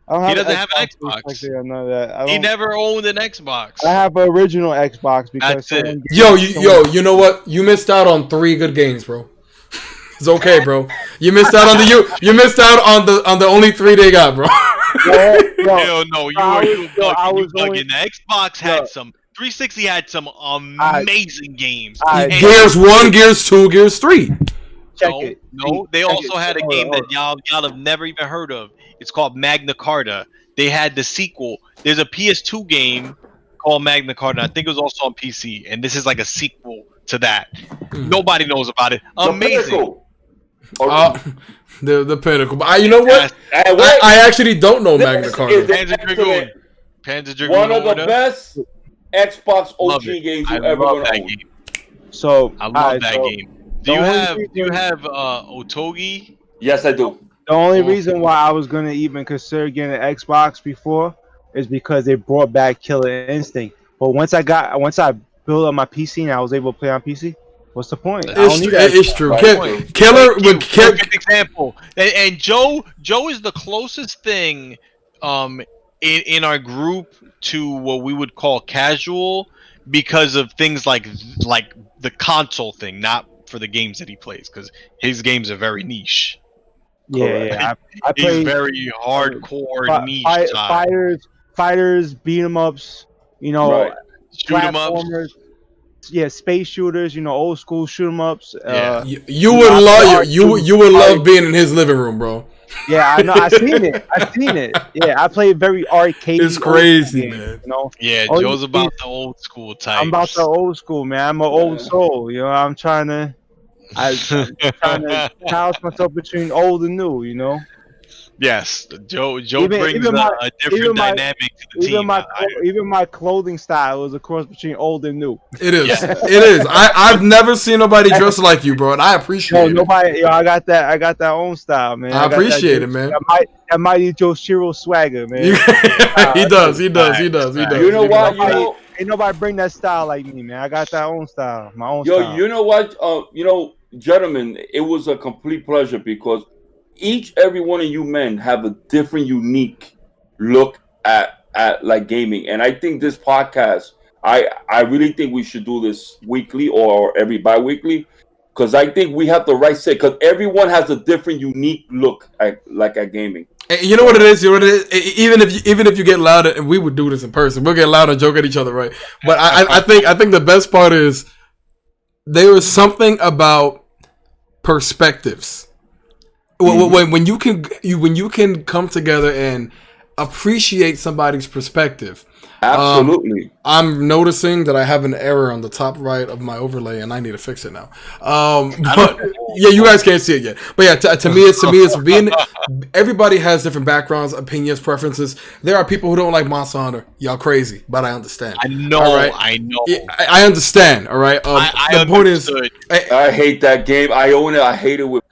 He doesn't have an Xbox. He never owned an Xbox. I have an original Xbox because you know what? You missed out on 3 good games, bro. It's okay, bro. You missed out on the only 3 they got, bro. Hell no, you bugging. The Xbox had some. 360 had some amazing games. Gears 1, Gears 2, Gears 3. No, they also had a game that y'all have never even heard of. It's called Magna Carta. They had the sequel. There's a PS2 game called Magna Carta. I think it was also on PC, and this is like a sequel to that. Nobody knows about it. Amazing. The Pinnacle. But you know what? I actually don't know Magna Carta. Panzer Dragoon. One of the best Xbox OG games you ever gonna own. So I love that game. Do you have Otogi? Yes, I do. The only reason why I was gonna even consider getting an Xbox before is because it brought back Killer Instinct. But once I built up my PC and I was able to play on PC, what's the point? I don't need that. It's true. Right. Killer with Perfect example. And Joe is the closest thing in our group to what we would call casual because of things like the console thing, not for the games that he plays, because his games are very niche. Yeah. I He's play very hardcore niche. Fighters, beat 'em ups, Right. Shoot 'em ups. platformers. Yeah, space shooters, old school shoot 'em ups. Yeah. you would love being in his living room, bro. Yeah, I know. I seen it. Yeah, I play very arcade. It's crazy, man. Yeah, Oh, Joe's you- about the old school type. I'm about the old school, man. I'm an old soul. I'm trying to balance myself between old and new. Yes, Joe Even brings my- a different dynamic to the team. Even my clothing style is a cross between old and new. It is. Yeah. It is. I've never seen nobody dressed like you, bro, and I appreciate it. Nobody. I got that own style, man. I appreciate it, man. That mighty Joe Shiro swagger, man. He does. He does. You know what? Ain't nobody bring that style like me, man. I got that own style, my own Yo, style. you know what? Gentlemen, it was a complete pleasure because every one of you men have a different, unique look at like gaming, and I think this podcast, I really think we should do this weekly or every bi-weekly, because I think we have the right set. Because everyone has a different, unique look at gaming. And you know what it is? Even if you get loud, and we would do this in person, we'll get loud and joke at each other, right? But I think the best part is there is something about perspectives. When you can come together and appreciate somebody's perspective. Absolutely. I'm noticing that I have an error on the top right of my overlay, and I need to fix it now. But yeah, you guys can't see it yet. But yeah, to me, it's being. Everybody has different backgrounds, opinions, preferences. There are people who don't like Monster Hunter. Y'all crazy, but I understand. I know. All right? I know. I understand. All right. The point is, I hate that game. I own it. I hate it with.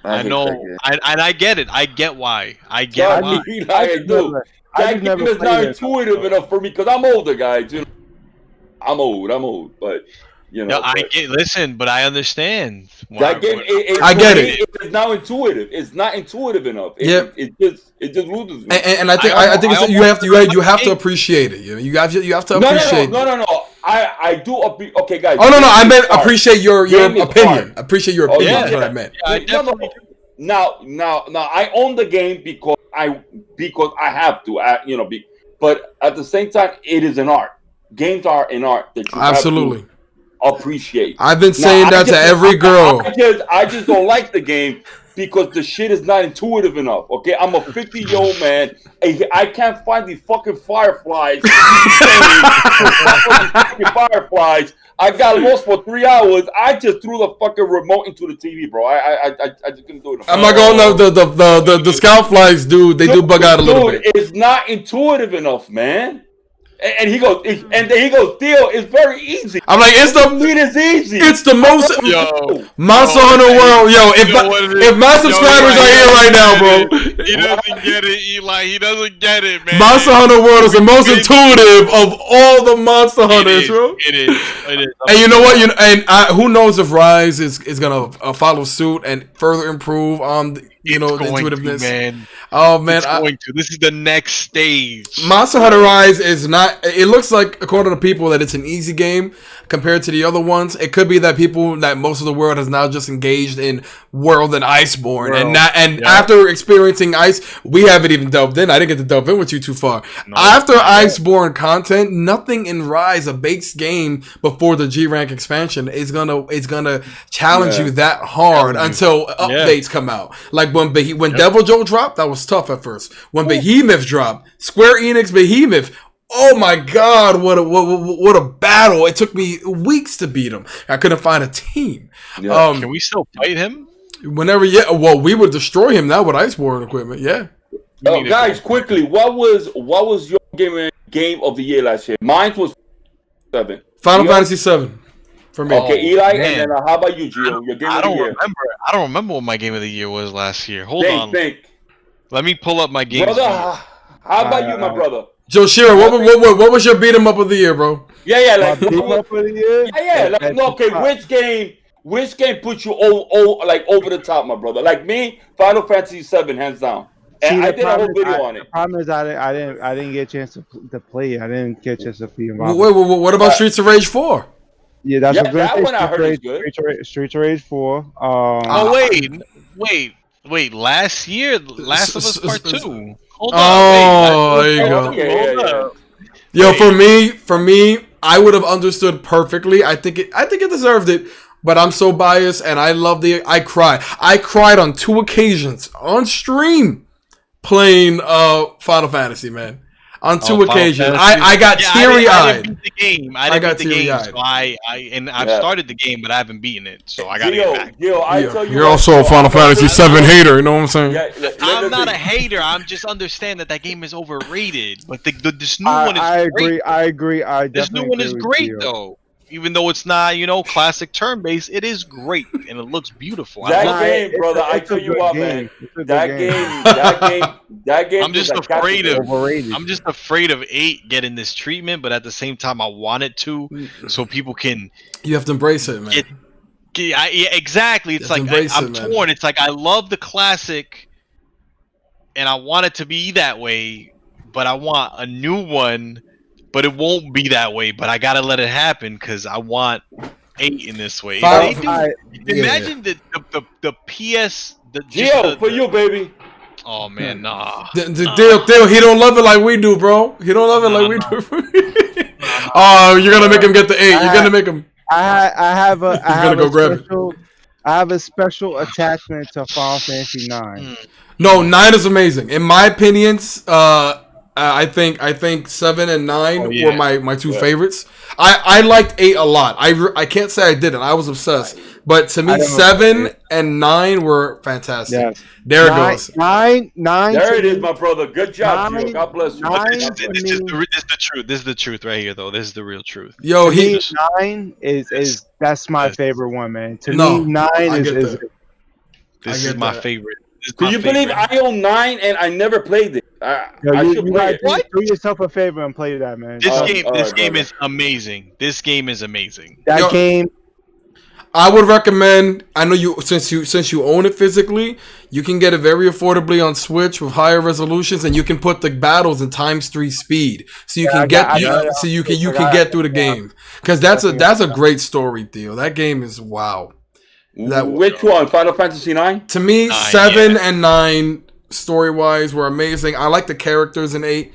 I know, and I get it. I get why. I do. That game is not intuitive enough for me because I'm older, guys. I'm old, but I get. Listen, but I understand. That game, I get it. It's not intuitive. It's not intuitive enough. It just loses me. And I think you have to appreciate it. You have to appreciate. No. I do. Okay, guys. Oh no, I meant appreciate your opinion. Appreciate your opinion. That's what I meant. Now, I own the game because I have to. But at the same time, it is an art. Games are an art that you absolutely have to appreciate. I've been saying that to every girl. I just don't like the game because the shit is not intuitive enough. Okay, I'm a 50-year-old man. I can't find these fucking fireflies. Fireflies. I got lost for 3 hours. I just threw the fucking remote into the TV, bro. I just couldn't do it. I'm not going to the scout flies, dude. They do bug out a little bit. It's not intuitive enough, man. And he goes, deal, it's very easy. I'm like, it's easy. It's the most Monster Hunter World. Yo, if my subscribers are here right now, bro. He doesn't get it, Eli. He doesn't get it, man. Monster Hunter World is the most intuitive of all the Monster Hunters, bro. It is. And you know what? Who knows if Rise is gonna follow suit and further improve on the intuitiveness. Man. Oh man, This is the next stage. Monster Hunter Rise is not. It looks like, according to people, that it's an easy game compared to the other ones. It could be that most of the world has now just engaged in World and Iceborne, after experiencing Ice, we haven't even delved in. I didn't get to delve in with you too far. After Iceborne content, nothing in Rise, a base game before the G rank expansion, is gonna challenge you that hard until updates come out. Like when Devil Joe dropped, that was tough at first. When Behemoth dropped, Square Enix Behemoth. Oh my God! What a battle! It took me weeks to beat him. I couldn't find a team. Yeah. Can we still fight him? Whenever, we would destroy him now with Iceborne equipment. Yeah. Oh, guys, quickly, what was your game of the year last year? Mine was 7. Final Fantasy 7 for me. Okay, Eli, and then how about you, Gio? Your game of the year. I don't remember what my game of the year was last year. Hold on. Think. Let me pull up my games. Brother, How about you, my brother? Joshiro, what was your beat 'em up of the year, bro? Yeah, like beat 'em up of the year? Yeah. Like, no, okay, which game puts you over the top, my brother? Like me, Final Fantasy VII, hands down. And I did a whole video on it. The problem is I didn't get a chance to play it. I didn't get a chance to play it. Wait, what about Streets of Rage 4? Yeah, that's what that one I heard is good. Streets of Rage 4. Oh wait! Last year, Last of Us Part 2. Hold on, there you go. Yeah. Yo, for me, I would have understood perfectly. I think it deserved it, but I'm so biased, and I cried on 2 occasions on stream playing Final Fantasy, man. On 2 occasions, I got teary eyed. I didn't beat the game. I didn't beat the game, so I've started the game, but I haven't beaten it, so I gotta get back. You're also a Final Fantasy VII hater, you know what I'm saying? I'm not a hater. I'm just understand that game is overrated. But this new one is great. I agree. This new one is great though. Even though it's not, classic turn-based, it is great and it looks beautiful. That game, brother, I tell you what, man. That game. I'm just afraid of 8 getting this treatment, but at the same time, I want it to, so people can. You have to embrace it, man. Yeah, exactly. It's like I'm torn. It's like I love the classic, and I want it to be that way, but I want a new one. But it won't be that way. But I gotta let it happen because I want 8 in this way. Imagine the PS. Gio, for you, baby. Oh man, nah. Deal. He don't love it like we do, bro. He don't love it like we do. Oh, you're gonna make him get the 8. You're gonna make him. I have a special attachment to Final Fantasy 9. No, 9 is amazing. In my opinions, I think 7 and 9 were my 2 favorites. I liked 8 a lot. I can't say I didn't. I was obsessed. But to me, 7 and 9 were fantastic. Yes. There it goes. 9. There it is, my brother. Good job, Gio. God bless you. This is the truth right here, though. This is the real truth. Yo, 9 is that's my favorite one, man. To me, 9 is this is my favorite. Do you believe I own 9 and I never played it? I should play it. Do yourself a favor and play that, man. This game is amazing. This game is amazing. That game. I would recommend. I know you since you own it physically, you can get it very affordably on Switch with higher resolutions, and you can put the battles in ×3 speed, so you can get through the game. Because that's a great story deal. That game is wow. Which one? Final Fantasy 9? To me, 7 and 9 story-wise were amazing. I like the characters in 8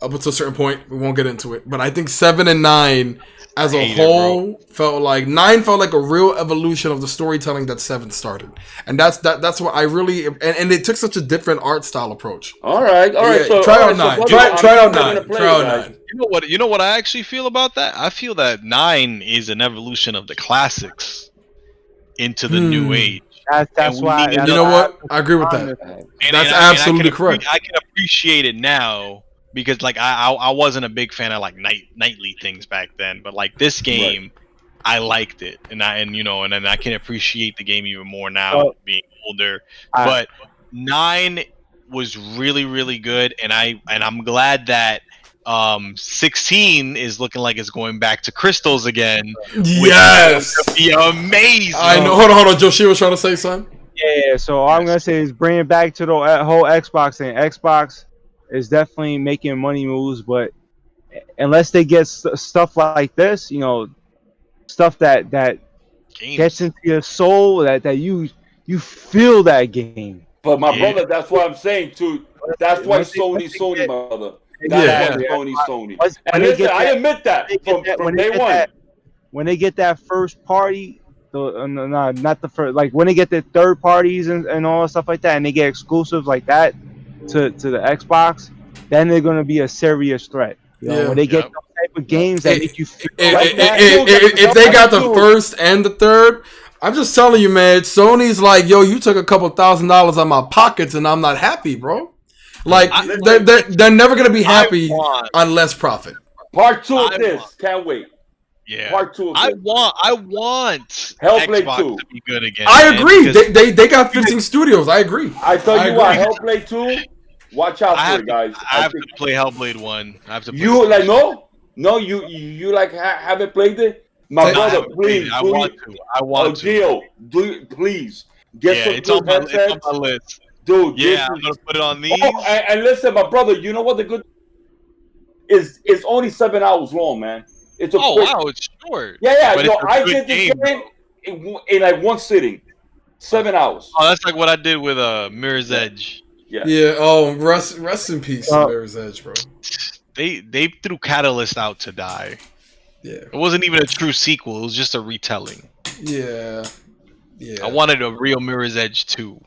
up until a certain point. We won't get into it, but I think 7 and 9 as a whole felt like 9 felt like a real evolution of the storytelling that 7 started, and that's what I really and it took such a different art style approach. All right. Yeah, so try out 9. Try out 9. You know what I actually feel about that? I feel that 9 is an evolution of the classics into the new age. That's why. You know what? I agree with that. That's absolutely correct. I can appreciate it now because like I wasn't a big fan of like nightly things back then, but like this game, I liked it, and then I can appreciate the game even more now being older. But 9 was really really good, and I'm glad that 16 is looking like it's going back to crystals again. Yes, which be amazing. I know. Hold on. Joshi was trying to say something. Yeah. So all I'm gonna say is bring it back to the whole Xbox thing. Xbox is definitely making money moves, but unless they get stuff like this, stuff that gets into your soul, that you feel that game. But my brother, that's what I'm saying too. That's why Sony, mother. That's why Sony. And listen, I admit that from day one. When they get that first party, not the first, like when they get the third parties and all that stuff like that, and they get exclusives like that to the Xbox, then they're gonna be a serious threat. When they get those type of games that make you feel like that. If they got the first and the third, I'm just telling you, man. Sony's like, yo, you took a couple $1,000s out of my pockets, and I'm not happy, bro. Like they're never gonna be happy on less profit. Part 2 of this, can't wait. Yeah, Part 2 of this. I want Hellblade Xbox 2 to be good again. I agree. They got 15 studios. I agree. I tell you what, Hellblade 2. Watch out I for have it, guys. I have to play Hellblade 1. I have to. Play You like no, you like haven't played it, my No, I brother. haven't played Please, it. I want to. I want to. Gio, please get Yeah, some it's on, good it's headsets, on my list. dude. Yeah, I'm gonna put it on these. Oh, and listen, my brother. You know what the good is? It's only 7 hours long, man. It's a quick. Wow, it's short. Yeah. But No, it's a I good did this game. game in like one sitting, 7 hours. Oh, that's like what I did with Mirror's Edge. Yeah. Yeah. Oh, rest in peace, Mirror's Edge, bro. They threw Catalyst out to die. Yeah. It wasn't even a true sequel. It was just a retelling. Yeah. I wanted a real Mirror's Edge 2.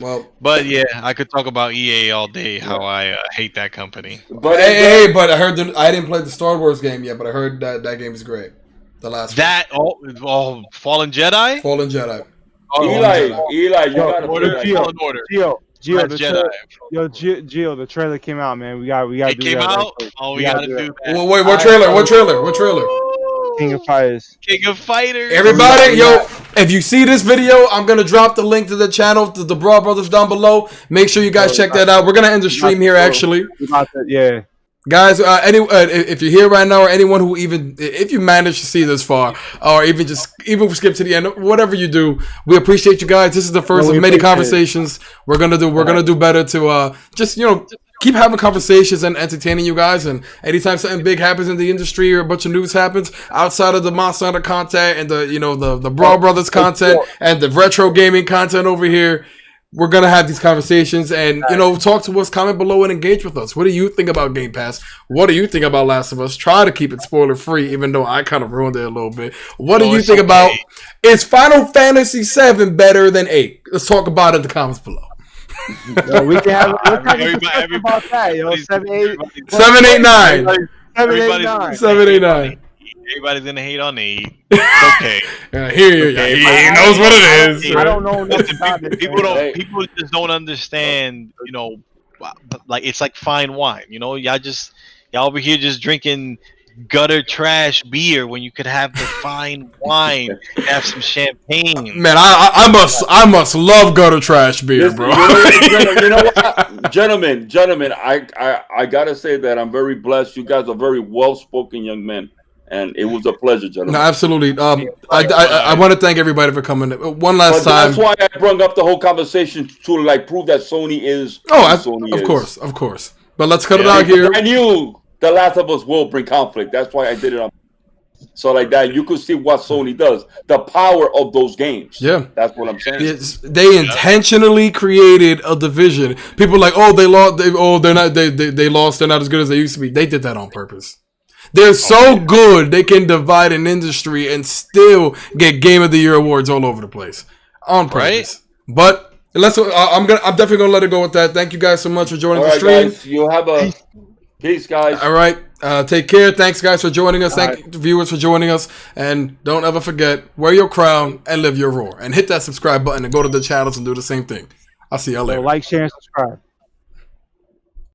Well, But yeah, I could talk about EA all day. How I hate that company. But but I heard I didn't play the Star Wars game yet, but I heard that game is great. The last one. Fallen Jedi. Fallen Jedi. Eli, you gotta Order, play that. Fallen Order. Gio, Last Jedi. Gio, the trailer came out, man. We got It do came that. out. Oh, we gotta do that. Well, wait, what trailer? What trailer? King of Fighters. King of Fighters. Everybody, yo, if you see this video, I'm gonna drop the link to the channel to the Brawl Brothers down below. Make sure you guys check that out. We're gonna end the stream here, actually. Yeah. Guys, if you're here right now, or anyone who if you manage to see this far, or even skip to the end, whatever you do, we appreciate you guys. This is the first of many conversations we're gonna do better to just keep having conversations and entertaining you guys. And anytime something big happens in the industry or a bunch of news happens outside of the Monster Hunter content and the Brawl Brothers content and the retro gaming content over here, we're going to have these conversations and, talk to us, comment below and engage with us. What do you think about Game Pass? What do you think about Last of Us? Try to keep it spoiler free, even though I kind of ruined it a little bit. What do you think about, is Final Fantasy 7 better than 8? Let's talk about it in the comments below. Yo, we can have everybody about that, yo. 7, 8, 7, 8, 9. 7, 8, 9. 7, 8, 9. Everybody's gonna hate on 8. It's okay. He knows what it is. I don't know nothing about it. People just don't understand, like it's like fine wine, y'all over here just drinking gutter trash beer when you could have the fine wine and have some champagne. Man, I must love gutter trash beer, bro. You know what? Gentlemen, I gotta say that I'm very blessed. You guys are very well-spoken young men. And it was a pleasure, gentlemen. No, absolutely. I want to thank everybody for coming. One last time. That's why I brought up the whole conversation to prove that Sony is. Of course. But let's cut it out here. I knew The Last of Us will bring conflict. That's why I did it on. So like that, you could see what Sony does. The power of those games. Yeah, that's what I'm saying. They intentionally created a division. People are like, they lost. They lost. They're not as good as they used to be. They did that on purpose. They're so good they can divide an industry and still get Game of the Year awards all over the place on purpose. Right? But I'm definitely gonna let it go with that. Thank you guys so much for joining the stream. Guys, you have a peace, guys. All right, take care. Thanks, guys, for joining us. Thank you, viewers, for joining us. And don't ever forget, wear your crown and live your roar. And hit that subscribe button and go to the channels and do the same thing. I'll see y'all later. Like, share, and subscribe.